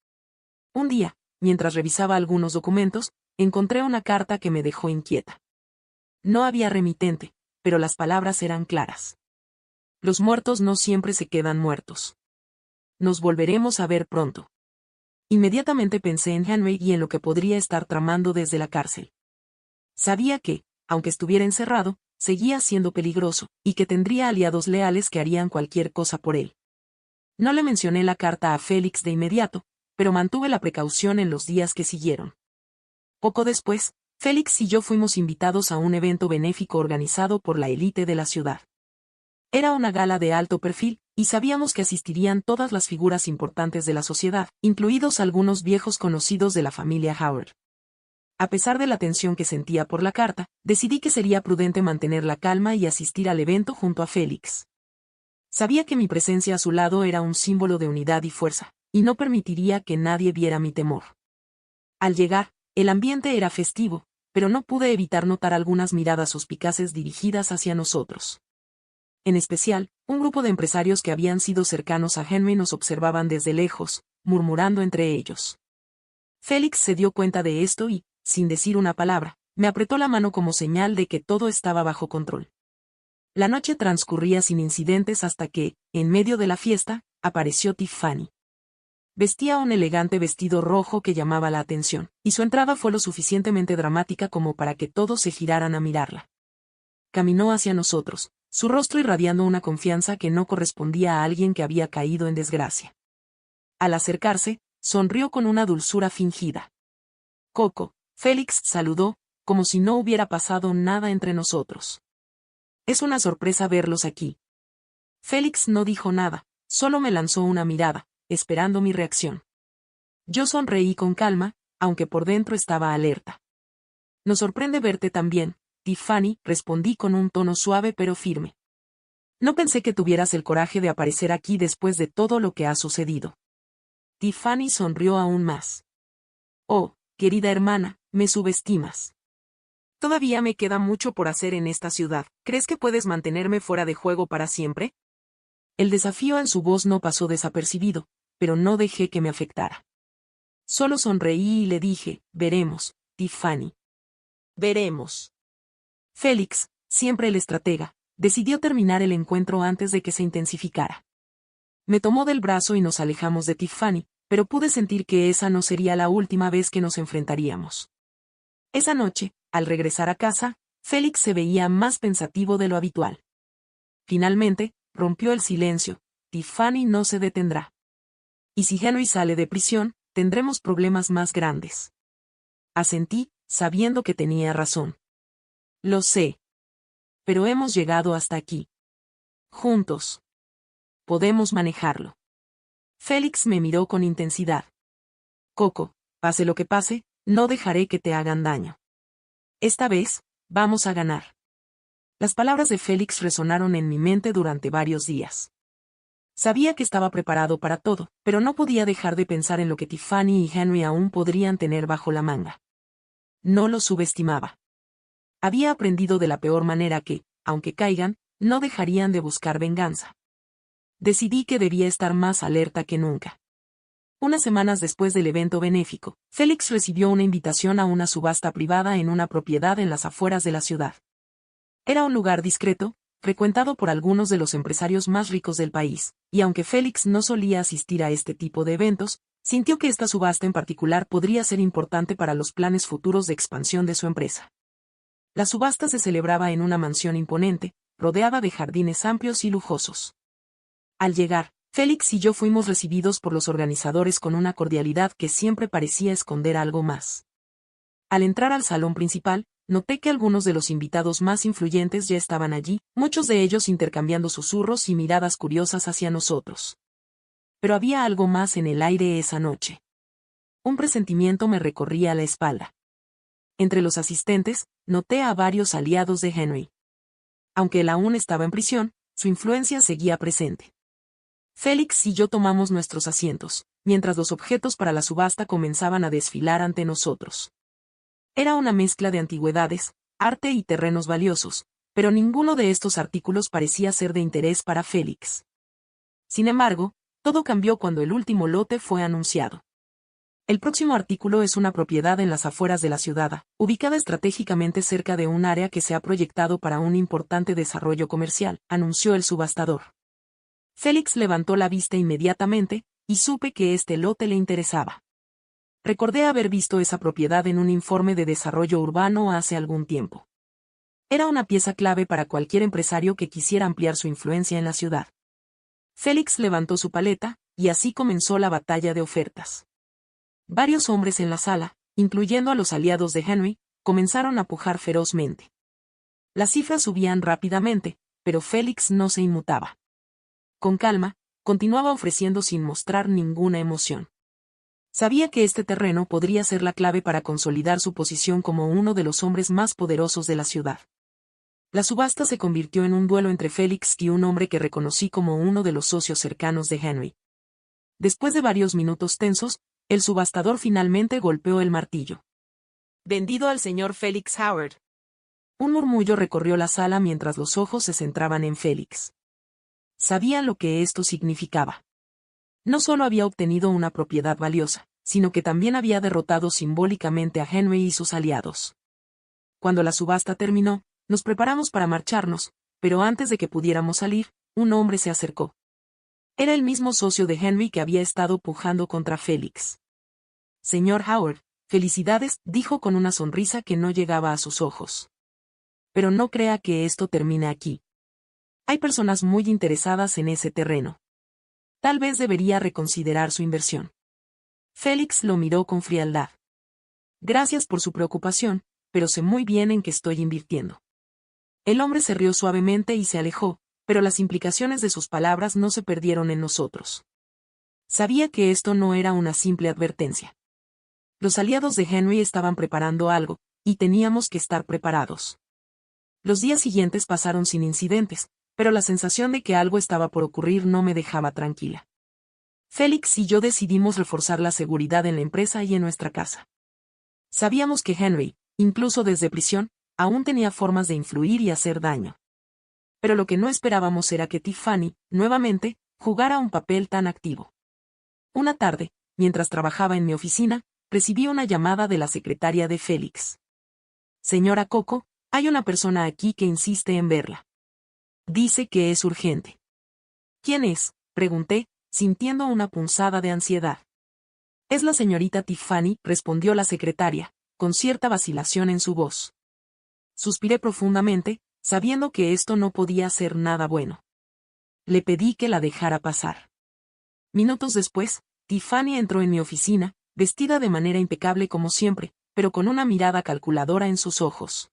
Speaker 1: Un día, mientras revisaba algunos documentos, encontré una carta que me dejó inquieta. No había remitente, pero las palabras eran claras. Los muertos no siempre se quedan muertos. Nos volveremos a ver pronto. Inmediatamente pensé en Henry y en lo que podría estar tramando desde la cárcel. Sabía que, aunque estuviera encerrado, seguía siendo peligroso, y que tendría aliados leales que harían cualquier cosa por él. No le mencioné la carta a Félix de inmediato, pero mantuve la precaución en los días que siguieron. Poco después, Félix y yo fuimos invitados a un evento benéfico organizado por la élite de la ciudad. Era una gala de alto perfil, y sabíamos que asistirían todas las figuras importantes de la sociedad, incluidos algunos viejos conocidos de la familia Howard. A pesar de la tensión que sentía por la carta, decidí que sería prudente mantener la calma y asistir al evento junto a Félix. Sabía que mi presencia a su lado era un símbolo de unidad y fuerza, y no permitiría que nadie viera mi temor. Al llegar, el ambiente era festivo, pero no pude evitar notar algunas miradas suspicaces dirigidas hacia nosotros. En especial, un grupo de empresarios que habían sido cercanos a Henry nos observaban desde lejos, murmurando entre ellos. Félix se dio cuenta de esto y, sin decir una palabra, me apretó la mano como señal de que todo estaba bajo control. La noche transcurría sin incidentes hasta que, en medio de la fiesta, apareció Tiffany. Vestía un elegante vestido rojo que llamaba la atención, y su entrada fue lo suficientemente dramática como para que todos se giraran a mirarla. Caminó hacia nosotros, su rostro irradiando una confianza que no correspondía a alguien que había caído en desgracia. Al acercarse, sonrió con una dulzura fingida. «Coco», Félix saludó, como si no hubiera pasado nada entre nosotros. «Es una sorpresa verlos aquí». Félix no dijo nada, solo me lanzó una mirada, esperando mi reacción. Yo sonreí con calma, aunque por dentro estaba alerta. «Nos sorprende verte también», Tiffany, respondí con un tono suave pero firme. No pensé que tuvieras el coraje de aparecer aquí después de todo lo que ha sucedido. Tiffany sonrió aún más. Oh, querida hermana, me subestimas. Todavía me queda mucho por hacer en esta ciudad. ¿Crees que puedes mantenerme fuera de juego para siempre? El desafío en su voz no pasó desapercibido, pero no dejé que me afectara. Solo sonreí y le dije, veremos, Tiffany. Veremos. Félix, siempre el estratega, decidió terminar el encuentro antes de que se intensificara. Me tomó del brazo y nos alejamos de Tiffany, pero pude sentir que esa no sería la última vez que nos enfrentaríamos. Esa noche, al regresar a casa, Félix se veía más pensativo de lo habitual. Finalmente, rompió el silencio, Tiffany no se detendrá. Y si Henry sale de prisión, tendremos problemas más grandes. Asentí, sabiendo que tenía razón. Lo sé. Pero hemos llegado hasta aquí. Juntos. Podemos manejarlo. Félix me miró con intensidad. Coco, pase lo que pase, no dejaré que te hagan daño. Esta vez, vamos a ganar. Las palabras de Félix resonaron en mi mente durante varios días. Sabía que estaba preparado para todo, pero no podía dejar de pensar en lo que Tiffany y Henry aún podrían tener bajo la manga. No los subestimaba. Había aprendido de la peor manera que, aunque caigan, no dejarían de buscar venganza. Decidí que debía estar más alerta que nunca. Unas semanas después del evento benéfico, Félix recibió una invitación a una subasta privada en una propiedad en las afueras de la ciudad. Era un lugar discreto, frecuentado por algunos de los empresarios más ricos del país, y aunque Félix no solía asistir a este tipo de eventos, sintió que esta subasta en particular podría ser importante para los planes futuros de expansión de su empresa. La subasta se celebraba en una mansión imponente, rodeada de jardines amplios y lujosos. Al llegar, Félix y yo fuimos recibidos por los organizadores con una cordialidad que siempre parecía esconder algo más. Al entrar al salón principal, noté que algunos de los invitados más influyentes ya estaban allí, muchos de ellos intercambiando susurros y miradas curiosas hacia nosotros. Pero había algo más en el aire esa noche. Un presentimiento me recorría la espalda. Entre los asistentes, noté a varios aliados de Henry. Aunque él aún estaba en prisión, su influencia seguía presente. Félix y yo tomamos nuestros asientos, mientras los objetos para la subasta comenzaban a desfilar ante nosotros. Era una mezcla de antigüedades, arte y terrenos valiosos, pero ninguno de estos artículos parecía ser de interés para Félix. Sin embargo, todo cambió cuando el último lote fue anunciado. El próximo artículo es una propiedad en las afueras de la ciudad, ubicada estratégicamente cerca de un área que se ha proyectado para un importante desarrollo comercial, anunció el subastador. Félix levantó la vista inmediatamente, y supe que este lote le interesaba. Recordé haber visto esa propiedad en un informe de desarrollo urbano hace algún tiempo. Era una pieza clave para cualquier empresario que quisiera ampliar su influencia en la ciudad. Félix levantó su paleta, y así comenzó la batalla de ofertas. Varios hombres en la sala, incluyendo a los aliados de Henry, comenzaron a pujar ferozmente. Las cifras subían rápidamente, pero Félix no se inmutaba. Con calma, continuaba ofreciendo sin mostrar ninguna emoción. Sabía que este terreno podría ser la clave para consolidar su posición como uno de los hombres más poderosos de la ciudad. La subasta se convirtió en un duelo entre Félix y un hombre que reconocí como uno de los socios cercanos de Henry. Después de varios minutos tensos, el subastador finalmente golpeó el martillo. Vendido al señor Félix Howard. Un murmullo recorrió la sala mientras los ojos se centraban en Félix. Sabía lo que esto significaba. No solo había obtenido una propiedad valiosa, sino que también había derrotado simbólicamente a Henry y sus aliados. Cuando la subasta terminó, nos preparamos para marcharnos, pero antes de que pudiéramos salir, un hombre se acercó. Era el mismo socio de Henry que había estado pujando contra Félix. Señor Howard, felicidades, dijo con una sonrisa que no llegaba a sus ojos. Pero no crea que esto termine aquí. Hay personas muy interesadas en ese terreno. Tal vez debería reconsiderar su inversión. Félix lo miró con frialdad. Gracias por su preocupación, pero sé muy bien en qué estoy invirtiendo. El hombre se rió suavemente y se alejó, pero las implicaciones de sus palabras no se perdieron en nosotros. Sabía que esto no era una simple advertencia. Los aliados de Henry estaban preparando algo, y teníamos que estar preparados. Los días siguientes pasaron sin incidentes, pero la sensación de que algo estaba por ocurrir no me dejaba tranquila. Félix y yo decidimos reforzar la seguridad en la empresa y en nuestra casa. Sabíamos que Henry, incluso desde prisión, aún tenía formas de influir y hacer daño. Pero lo que no esperábamos era que Tiffany, nuevamente, jugara un papel tan activo. Una tarde, mientras trabajaba en mi oficina, recibí una llamada de la secretaria de Félix. Señora Coco, hay una persona aquí que insiste en verla. Dice que es urgente. ¿Quién es?, pregunté, sintiendo una punzada de ansiedad. Es la señorita Tiffany, respondió la secretaria, con cierta vacilación en su voz. Suspiré profundamente, sabiendo que esto no podía ser nada bueno. Le pedí que la dejara pasar. Minutos después, Tiffany entró en mi oficina, vestida de manera impecable como siempre, pero con una mirada calculadora en sus ojos.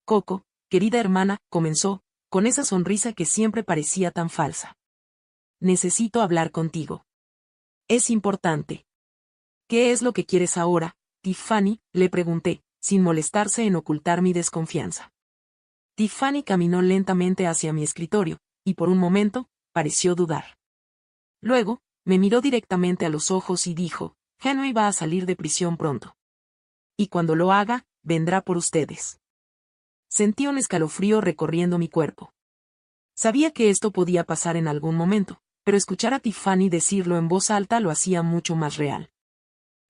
Speaker 1: Coco, querida hermana, comenzó, con esa sonrisa que siempre parecía tan falsa. Necesito hablar contigo. Es importante. ¿Qué es lo que quieres ahora, Tiffany?, le pregunté, sin molestarse en ocultar mi desconfianza. Tiffany caminó lentamente hacia mi escritorio, y por un momento, pareció dudar. Luego, me miró directamente a los ojos y dijo, Henry va a salir de prisión pronto. Y cuando lo haga, vendrá por ustedes. Sentí un escalofrío recorriendo mi cuerpo. Sabía que esto podía pasar en algún momento, pero escuchar a Tiffany decirlo en voz alta lo hacía mucho más real.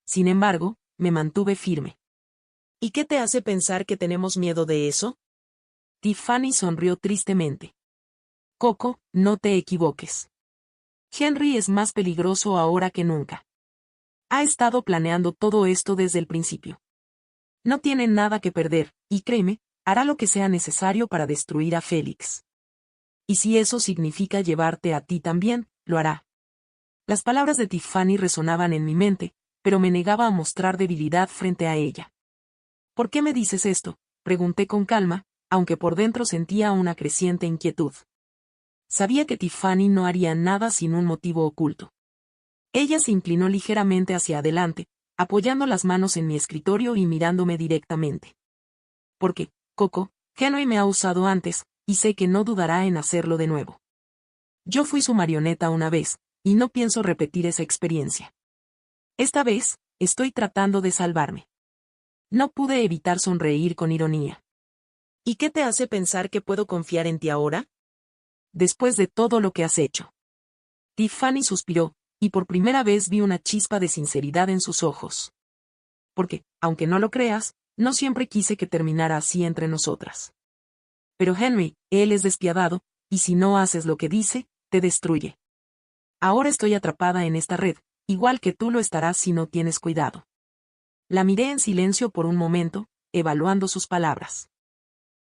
Speaker 1: Sin embargo, me mantuve firme.
Speaker 2: ¿Y qué te hace pensar que tenemos miedo de eso?
Speaker 1: Tiffany sonrió tristemente. Coco, no te equivoques. Henry es más peligroso ahora que nunca. Ha estado planeando todo esto desde el principio. No tiene nada que perder, y créeme, hará lo que sea necesario para destruir a Félix. Y si eso significa llevarte a ti también, lo hará. Las palabras de Tiffany resonaban en mi mente, pero me negaba a mostrar debilidad frente a ella. ¿Por qué me dices esto?, pregunté con calma, aunque por dentro sentía una creciente inquietud. Sabía que Tiffany no haría nada sin un motivo oculto. Ella se inclinó ligeramente hacia adelante, apoyando las manos en mi escritorio y mirándome directamente. Porque, Coco, Henry me ha usado antes, y sé que no dudará en hacerlo de nuevo. Yo fui su marioneta una vez, y no pienso repetir esa experiencia. Esta vez, estoy tratando de salvarme. No pude evitar sonreír con ironía.
Speaker 2: ¿Y qué te hace pensar que puedo confiar en ti ahora?
Speaker 1: Después de todo lo que has hecho. Tiffany suspiró, y por primera vez vi una chispa de sinceridad en sus ojos. Porque, aunque no lo creas, no siempre quise que terminara así entre nosotras. Pero Henry, él es despiadado, y si no haces lo que dice, te destruye. Ahora estoy atrapada en esta red, igual que tú lo estarás si no tienes cuidado. La miré en silencio por un momento, evaluando sus palabras.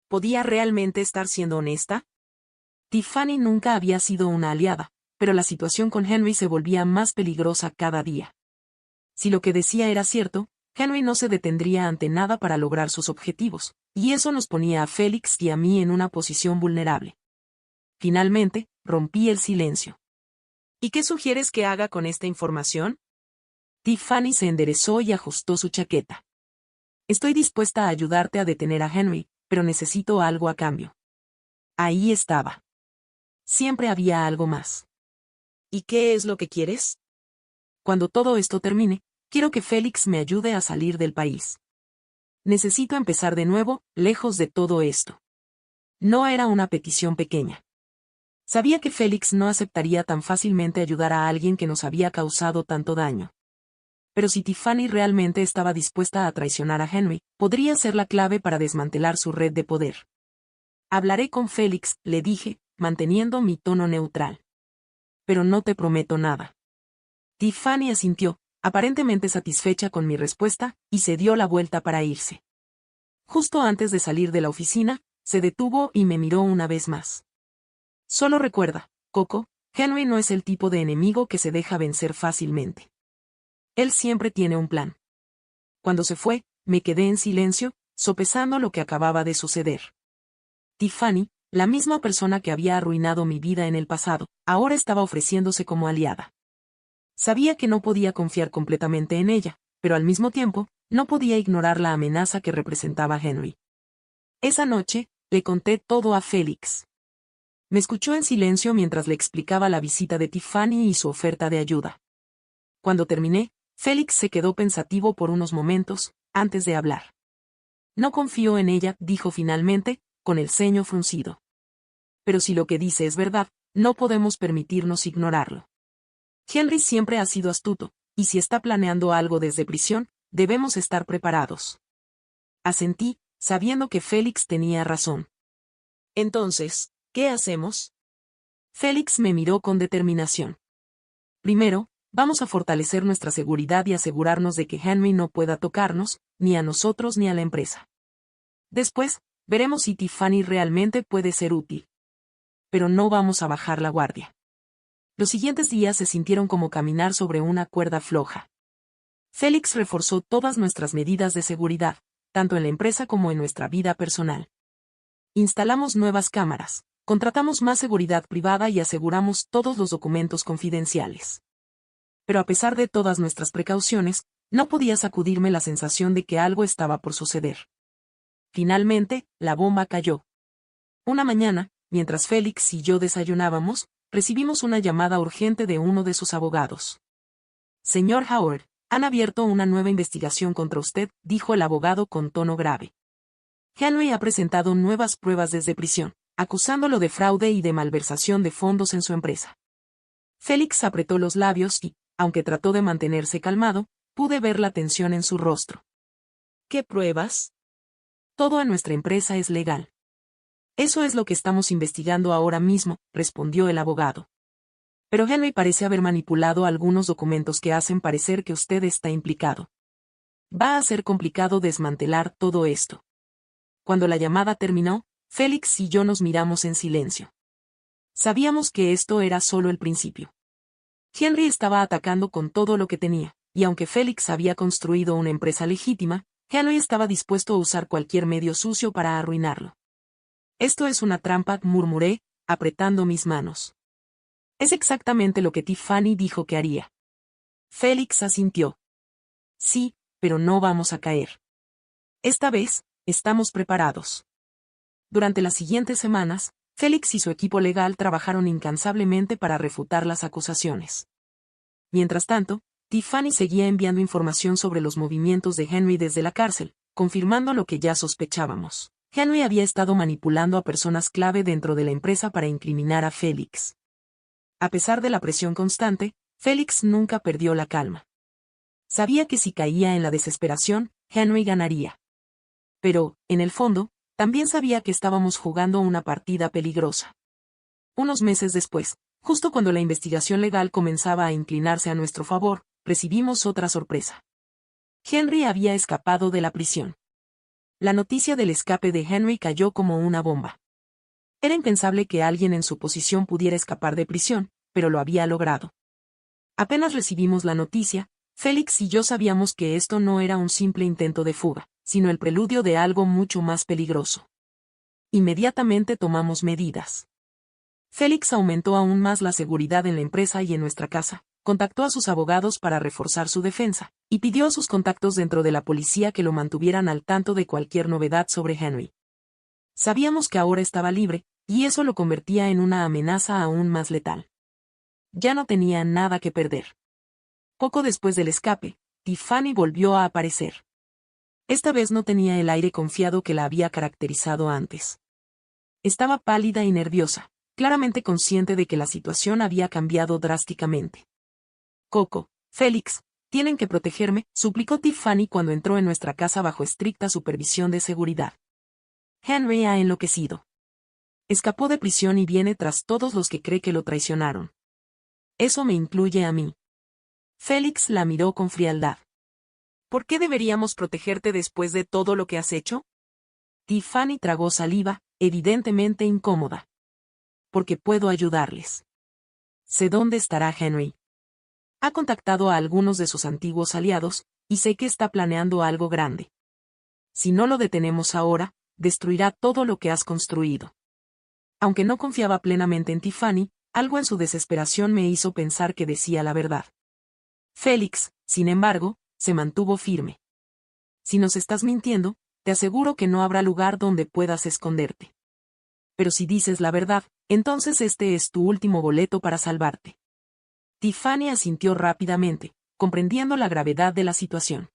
Speaker 2: ¿Podía realmente estar siendo honesta?
Speaker 1: Tiffany nunca había sido una aliada, pero la situación con Henry se volvía más peligrosa cada día. Si lo que decía era cierto, Henry no se detendría ante nada para lograr sus objetivos, y eso nos ponía a Félix y a mí en una posición vulnerable. Finalmente, rompí el silencio.
Speaker 2: ¿Y qué sugieres que haga con esta información?
Speaker 1: Tiffany se enderezó y ajustó su chaqueta. Estoy dispuesta a ayudarte a detener a Henry, pero necesito algo a cambio. Ahí estaba. Siempre había algo más.
Speaker 2: ¿Y qué es lo que quieres?
Speaker 1: Cuando todo esto termine, quiero que Félix me ayude a salir del país. Necesito empezar de nuevo, lejos de todo esto. No era una petición pequeña. Sabía que Félix no aceptaría tan fácilmente ayudar a alguien que nos había causado tanto daño. Pero si Tiffany realmente estaba dispuesta a traicionar a Henry, podría ser la clave para desmantelar su red de poder. Hablaré con Félix, le dije, manteniendo mi tono neutral. Pero no te prometo nada. Tiffany asintió, aparentemente satisfecha con mi respuesta, y se dio la vuelta para irse. Justo antes de salir de la oficina, se detuvo y me miró una vez más. Solo recuerda, Coco, Henry no es el tipo de enemigo que se deja vencer fácilmente. Él siempre tiene un plan. Cuando se fue, me quedé en silencio, sopesando lo que acababa de suceder. Tiffany, la misma persona que había arruinado mi vida en el pasado, ahora estaba ofreciéndose como aliada. Sabía que no podía confiar completamente en ella, pero al mismo tiempo, no podía ignorar la amenaza que representaba Henry. Esa noche, Le conté todo a Félix. Me escuchó en silencio mientras le explicaba la visita de Tiffany y su oferta de ayuda. Cuando terminé, Félix se quedó pensativo por unos momentos, antes de hablar. No confío en ella, dijo finalmente, con el ceño fruncido. Pero si lo que dice es verdad, no podemos permitirnos ignorarlo. Henry siempre ha sido astuto, y si está planeando algo desde prisión, debemos estar preparados. Asentí, sabiendo que Félix tenía razón.
Speaker 2: Entonces, ¿qué hacemos?
Speaker 1: Félix me miró con determinación. Primero, vamos a fortalecer nuestra seguridad y asegurarnos de que Henry no pueda tocarnos, ni a nosotros ni a la empresa. Después, veremos si Tiffany realmente puede ser útil. Pero no vamos a bajar la guardia. Los siguientes días se sintieron como caminar sobre una cuerda floja. Félix reforzó todas nuestras medidas de seguridad, tanto en la empresa como en nuestra vida personal. Instalamos nuevas cámaras, contratamos más seguridad privada y aseguramos todos los documentos confidenciales. Pero a pesar de todas nuestras precauciones, no podía sacudirme la sensación de que algo estaba por suceder. Finalmente, la bomba cayó. Una mañana, mientras Félix y yo desayunábamos, recibimos una llamada urgente de uno de sus abogados. Señor Howard, han abierto una nueva investigación contra usted, dijo el abogado con tono grave. Henry ha presentado nuevas pruebas desde prisión, acusándolo de fraude y de malversación de fondos en su empresa. Félix apretó los labios y, aunque trató de mantenerse calmado, pude ver la tensión en su rostro.
Speaker 2: ¿Qué pruebas?
Speaker 1: Todo en nuestra empresa es legal. Eso es lo que estamos investigando ahora mismo, respondió el abogado. Pero Henry parece haber manipulado algunos documentos que hacen parecer que usted está implicado. Va a ser complicado desmantelar todo esto. Cuando la llamada terminó, Félix y yo nos miramos en silencio. Sabíamos que esto era solo el principio. Henry estaba atacando con todo lo que tenía, y aunque Félix había construido una empresa legítima, Henry estaba dispuesto a usar cualquier medio sucio para arruinarlo. Esto es una trampa, murmuré, apretando mis manos. Es exactamente lo que Tiffany dijo que haría. Félix asintió. Sí, pero no vamos a caer. Esta vez, estamos preparados. Durante las siguientes semanas, Félix y su equipo legal trabajaron incansablemente para refutar las acusaciones. Mientras tanto, Tiffany seguía enviando información sobre los movimientos de Henry desde la cárcel, confirmando lo que ya sospechábamos. Henry había estado manipulando a personas clave dentro de la empresa para incriminar a Félix. A pesar de la presión constante, Félix nunca perdió la calma. Sabía que si caía en la desesperación, Henry ganaría. Pero, en el fondo, también sabía que estábamos jugando una partida peligrosa. Unos meses después, justo cuando la investigación legal comenzaba a inclinarse a nuestro favor, recibimos otra sorpresa. Henry había escapado de la prisión. La noticia del escape de Henry cayó como una bomba. Era impensable que alguien en su posición pudiera escapar de prisión, pero lo había logrado. Apenas recibimos la noticia, Félix y yo sabíamos que esto no era un simple intento de fuga, sino el preludio de algo mucho más peligroso. Inmediatamente tomamos medidas. Félix aumentó aún más la seguridad en la empresa y en nuestra casa, contactó a sus abogados para reforzar su defensa, y pidió a sus contactos dentro de la policía que lo mantuvieran al tanto de cualquier novedad sobre Henry. Sabíamos que ahora estaba libre, y eso lo convertía en una amenaza aún más letal. Ya no tenía nada que perder. Poco después del escape, Tiffany volvió a aparecer. Esta vez no tenía el aire confiado que la había caracterizado antes. Estaba pálida y nerviosa, claramente consciente de que la situación había cambiado drásticamente. Coco, Félix, tienen que protegerme, suplicó Tiffany cuando entró en nuestra casa bajo estricta supervisión de seguridad. Henry ha enloquecido. Escapó de prisión y viene tras todos los que cree que lo traicionaron. Eso me incluye a mí. Félix la miró con frialdad.
Speaker 2: ¿Por qué deberíamos protegerte después de todo lo que has hecho?
Speaker 1: Tiffany tragó saliva, evidentemente incómoda. Porque puedo ayudarles. Sé dónde estará Henry. Ha contactado a algunos de sus antiguos aliados, y sé que está planeando algo grande. Si no lo detenemos ahora, destruirá todo lo que has construido. Aunque no confiaba plenamente en Tiffany, algo en su desesperación me hizo pensar que decía la verdad. Félix, sin embargo, se mantuvo firme. Si nos estás mintiendo, te aseguro que no habrá lugar donde puedas esconderte. Pero si dices la verdad, entonces este es tu último boleto para salvarte. Tiffany asintió rápidamente, comprendiendo la gravedad de la situación.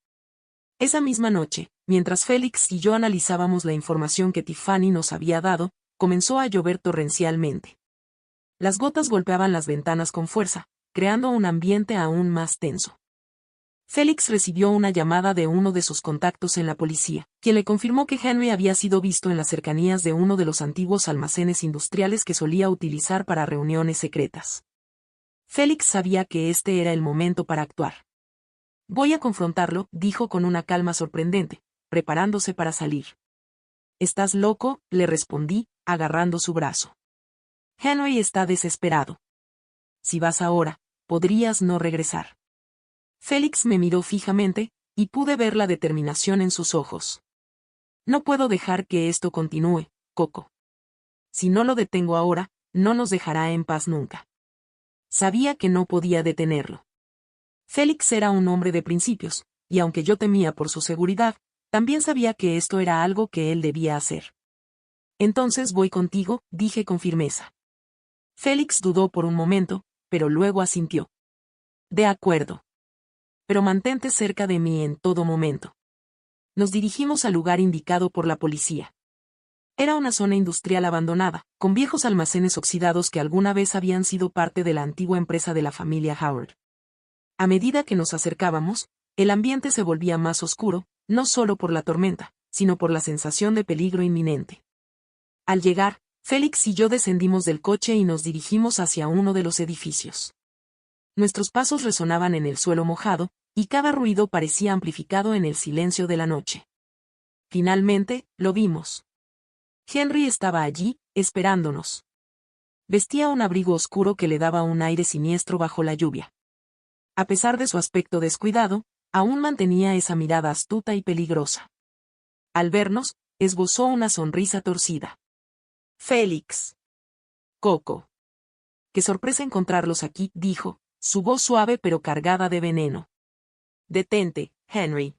Speaker 1: Esa misma noche, mientras Félix y yo analizábamos la información que Tiffany nos había dado, comenzó a llover torrencialmente. Las gotas golpeaban las ventanas con fuerza, creando un ambiente aún más tenso. Félix recibió una llamada de uno de sus contactos en la policía, quien le confirmó que Henry había sido visto en las cercanías de uno de los antiguos almacenes industriales que solía utilizar para reuniones secretas. Félix sabía que este era el momento para actuar. Voy a confrontarlo, dijo con una calma sorprendente, preparándose para salir. ¿Estás loco?, le respondí, agarrando su brazo. Henry está desesperado. Si vas ahora, podrías no regresar. Félix me miró fijamente, y pude ver la determinación en sus ojos. No puedo dejar que esto continúe, Coco. Si no lo detengo ahora, no nos dejará en paz nunca. Sabía que no podía detenerlo. Félix era un hombre de principios, y aunque yo temía por su seguridad, también sabía que esto era algo que él debía hacer. Entonces voy contigo, dije con firmeza. Félix dudó por un momento, pero luego asintió. De acuerdo. Pero mantente cerca de mí en todo momento. Nos dirigimos al lugar indicado por la policía. Era una zona industrial abandonada, con viejos almacenes oxidados que alguna vez habían sido parte de la antigua empresa de la familia Howard. A medida que nos acercábamos, el ambiente se volvía más oscuro, no solo por la tormenta, sino por la sensación de peligro inminente. Al llegar, Félix y yo descendimos del coche y nos dirigimos hacia uno de los edificios. Nuestros pasos resonaban en el suelo mojado, y cada ruido parecía amplificado en el silencio de la noche. Finalmente, lo vimos. Henry estaba allí, esperándonos. Vestía un abrigo oscuro que le daba un aire siniestro bajo la lluvia. A pesar de su aspecto descuidado, aún mantenía esa mirada astuta y peligrosa. Al vernos, esbozó una sonrisa torcida. Félix. Coco. Qué sorpresa encontrarlos aquí, dijo, su voz suave pero cargada de veneno. Detente, Henry.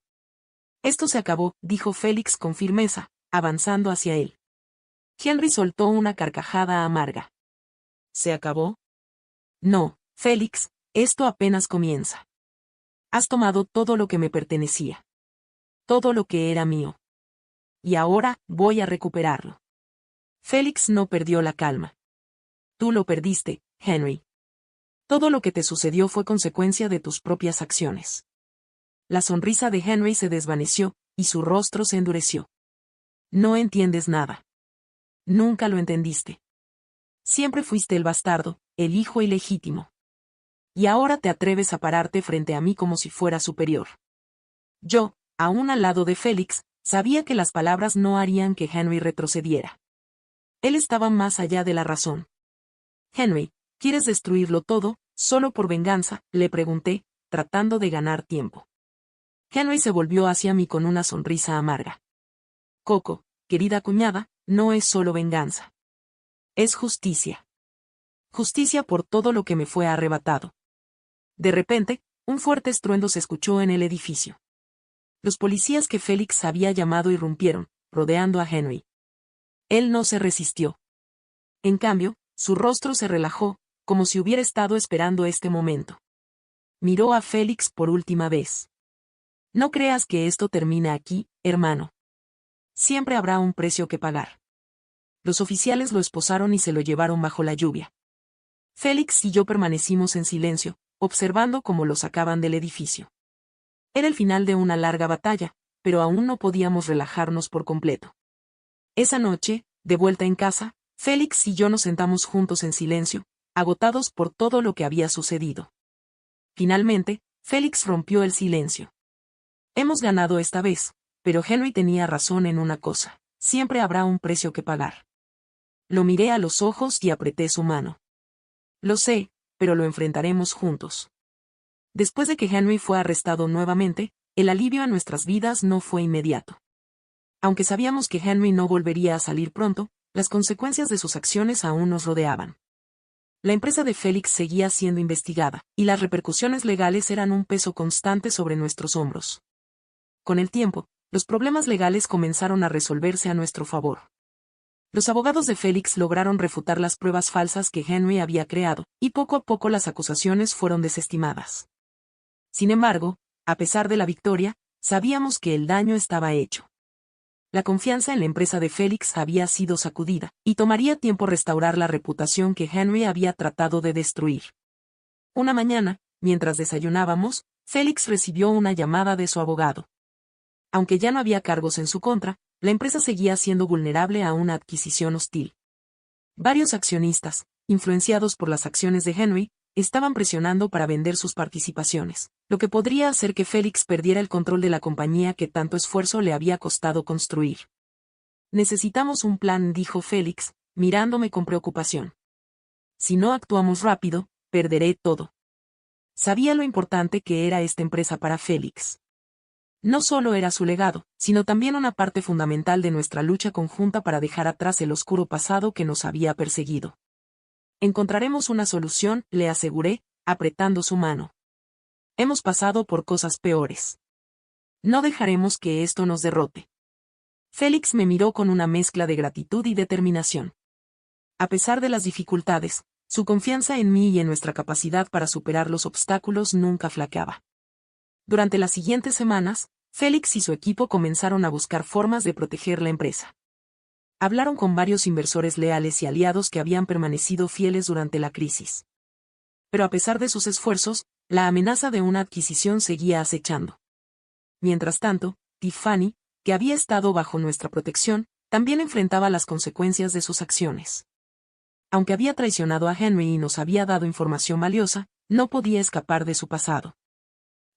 Speaker 1: Esto se acabó, dijo Félix con firmeza, avanzando hacia él. Henry soltó una carcajada amarga. ¿Se acabó? No, Félix, esto apenas comienza. Has tomado todo lo que me pertenecía. Todo lo que era mío. Y ahora, voy a recuperarlo. Félix no perdió la calma. Tú lo perdiste, Henry. Todo lo que te sucedió fue consecuencia de tus propias acciones. La sonrisa de Henry se desvaneció, y su rostro se endureció. No entiendes nada. Nunca lo entendiste. Siempre fuiste el bastardo, el hijo ilegítimo. Y ahora te atreves a pararte frente a mí como si fuera superior. Yo, aún al lado de Félix, sabía que las palabras no harían que Henry retrocediera. Él estaba más allá de la razón. Henry, ¿quieres destruirlo todo, solo por venganza?, le pregunté, tratando de ganar tiempo. Henry se volvió hacia mí con una sonrisa amarga. Coco, querida cuñada, no es solo venganza. Es justicia. Justicia por todo lo que me fue arrebatado. De repente, un fuerte estruendo se escuchó en el edificio. Los policías que Félix había llamado irrumpieron, rodeando a Henry. Él no se resistió. En cambio, su rostro se relajó, como si hubiera estado esperando este momento. Miró a Félix por última vez. No creas que esto termina aquí, hermano. Siempre habrá un precio que pagar. Los oficiales lo esposaron y se lo llevaron bajo la lluvia. Félix y yo permanecimos en silencio, observando cómo lo sacaban del edificio. Era el final de una larga batalla, pero aún no podíamos relajarnos por completo. Esa noche, de vuelta en casa, Félix y yo nos sentamos juntos en silencio, agotados por todo lo que había sucedido. Finalmente, Félix rompió el silencio. Hemos ganado esta vez, pero Henry tenía razón en una cosa, siempre habrá un precio que pagar. Lo miré a los ojos y apreté su mano. Lo sé, pero lo enfrentaremos juntos. Después de que Henry fue arrestado nuevamente, el alivio a nuestras vidas no fue inmediato. Aunque sabíamos que Henry no volvería a salir pronto, las consecuencias de sus acciones aún nos rodeaban. La empresa de Félix seguía siendo investigada, y las repercusiones legales eran un peso constante sobre nuestros hombros. Con el tiempo, los problemas legales comenzaron a resolverse a nuestro favor. Los abogados de Félix lograron refutar las pruebas falsas que Henry había creado, y poco a poco las acusaciones fueron desestimadas. Sin embargo, a pesar de la victoria, sabíamos que el daño estaba hecho. La confianza en la empresa de Félix había sido sacudida, y tomaría tiempo restaurar la reputación que Henry había tratado de destruir. Una mañana, mientras desayunábamos, Félix recibió una llamada de su abogado. Aunque ya no había cargos en su contra, la empresa seguía siendo vulnerable a una adquisición hostil. Varios accionistas, influenciados por las acciones de Henry, estaban presionando para vender sus participaciones, lo que podría hacer que Félix perdiera el control de la compañía que tanto esfuerzo le había costado construir. Necesitamos un plan, dijo Félix, mirándome con preocupación. Si no actuamos rápido, perderé todo. Sabía lo importante que era esta empresa para Félix. No solo era su legado, sino también una parte fundamental de nuestra lucha conjunta para dejar atrás el oscuro pasado que nos había perseguido. Encontraremos una solución, le aseguré, apretando su mano. Hemos pasado por cosas peores. No dejaremos que esto nos derrote. Félix me miró con una mezcla de gratitud y determinación. A pesar de las dificultades, su confianza en mí y en nuestra capacidad para superar los obstáculos nunca flaqueaba. Durante las siguientes semanas, Félix y su equipo comenzaron a buscar formas de proteger la empresa. Hablaron con varios inversores leales y aliados que habían permanecido fieles durante la crisis. Pero a pesar de sus esfuerzos, la amenaza de una adquisición seguía acechando. Mientras tanto, Tiffany, que había estado bajo nuestra protección, también enfrentaba las consecuencias de sus acciones. Aunque había traicionado a Henry y nos había dado información valiosa, no podía escapar de su pasado.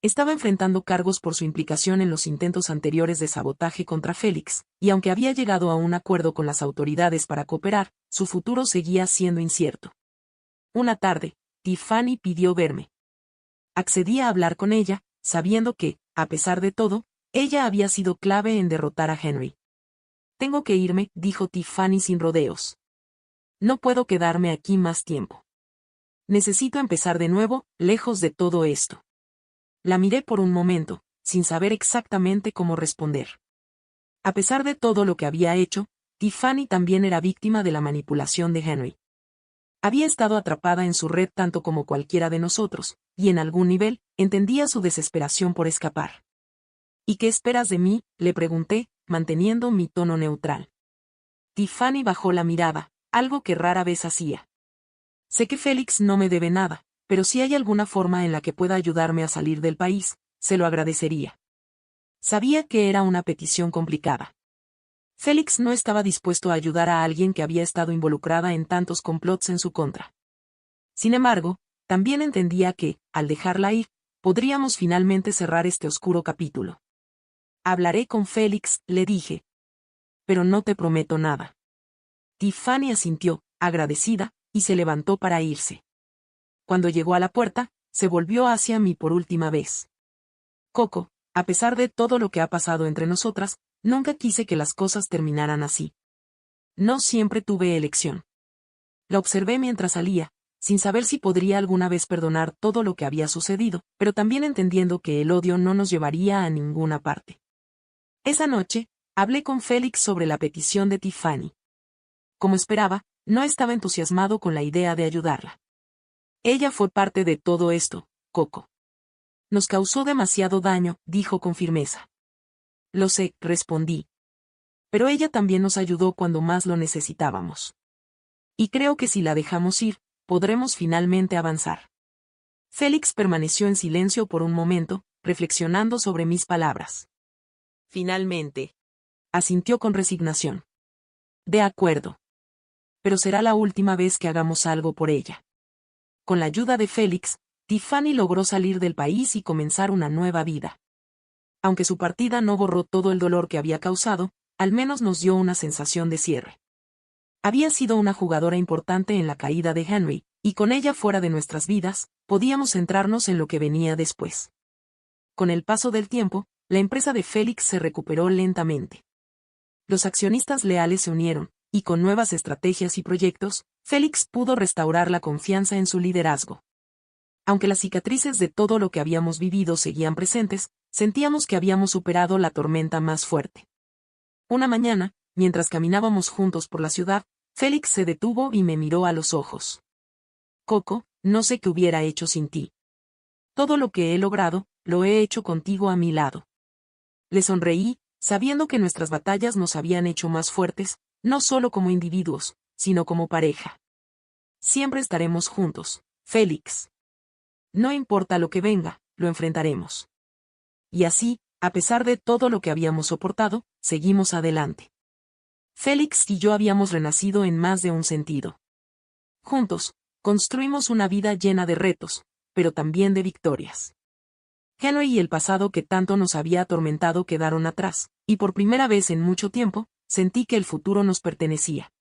Speaker 1: Estaba enfrentando cargos por su implicación en los intentos anteriores de sabotaje contra Félix, y aunque había llegado a un acuerdo con las autoridades para cooperar, su futuro seguía siendo incierto. Una tarde, Tiffany pidió verme. Accedí a hablar con ella, sabiendo que, a pesar de todo, ella había sido clave en derrotar a Henry. Tengo que irme, dijo Tiffany sin rodeos. No puedo quedarme aquí más tiempo. Necesito empezar de nuevo, lejos de todo esto. La miré por un momento, sin saber exactamente cómo responder. A pesar de todo lo que había hecho, Tiffany también era víctima de la manipulación de Henry. Había estado atrapada en su red tanto como cualquiera de nosotros, y en algún nivel, entendía su desesperación por escapar. ¿Y qué esperas de mí?, le pregunté, manteniendo mi tono neutral. Tiffany bajó la mirada, algo que rara vez hacía. Sé que Félix no me debe nada, pero si hay alguna forma en la que pueda ayudarme a salir del país, se lo agradecería. Sabía que era una petición complicada. Félix no estaba dispuesto a ayudar a alguien que había estado involucrada en tantos complots en su contra. Sin embargo, también entendía que, al dejarla ir, podríamos finalmente cerrar este oscuro capítulo. Hablaré con Félix, le dije. Pero no te prometo nada. Tiffany asintió, agradecida, y se levantó para irse. Cuando llegó a la puerta, se volvió hacia mí por última vez. Coco, a pesar de todo lo que ha pasado entre nosotras, nunca quise que las cosas terminaran así. No siempre tuve elección. La observé mientras salía, sin saber si podría alguna vez perdonar todo lo que había sucedido, pero también entendiendo que el odio no nos llevaría a ninguna parte. Esa noche, hablé con Félix sobre la petición de Tiffany. Como esperaba, no estaba entusiasmado con la idea de ayudarla. Ella fue parte de todo esto, Coco. Nos causó demasiado daño, dijo con firmeza. Lo sé, respondí. Pero ella también nos ayudó cuando más lo necesitábamos. Y creo que si la dejamos ir, podremos finalmente avanzar. Félix permaneció en silencio por un momento, reflexionando sobre mis palabras. Finalmente. Asintió con resignación. De acuerdo. Pero será la última vez que hagamos algo por ella. Con la ayuda de Félix, Tiffany logró salir del país y comenzar una nueva vida. Aunque su partida no borró todo el dolor que había causado, al menos nos dio una sensación de cierre. Había sido una jugadora importante en la caída de Henry, y con ella fuera de nuestras vidas, podíamos centrarnos en lo que venía después. Con el paso del tiempo, la empresa de Félix se recuperó lentamente. Los accionistas leales se unieron, y con nuevas estrategias y proyectos, Félix pudo restaurar la confianza en su liderazgo. Aunque las cicatrices de todo lo que habíamos vivido seguían presentes, sentíamos que habíamos superado la tormenta más fuerte. Una mañana, mientras caminábamos juntos por la ciudad, Félix se detuvo y me miró a los ojos. Coco, no sé qué hubiera hecho sin ti. Todo lo que he logrado, lo he hecho contigo a mi lado. Le sonreí, sabiendo que nuestras batallas nos habían hecho más fuertes, no solo como individuos, sino como pareja. Siempre estaremos juntos, Félix. No importa lo que venga, lo enfrentaremos. Y así, a pesar de todo lo que habíamos soportado, seguimos adelante. Félix y yo habíamos renacido en más de un sentido. Juntos, construimos una vida llena de retos, pero también de victorias. Henry y el pasado que tanto nos había atormentado quedaron atrás, y por primera vez en mucho tiempo, sentí que el futuro nos pertenecía.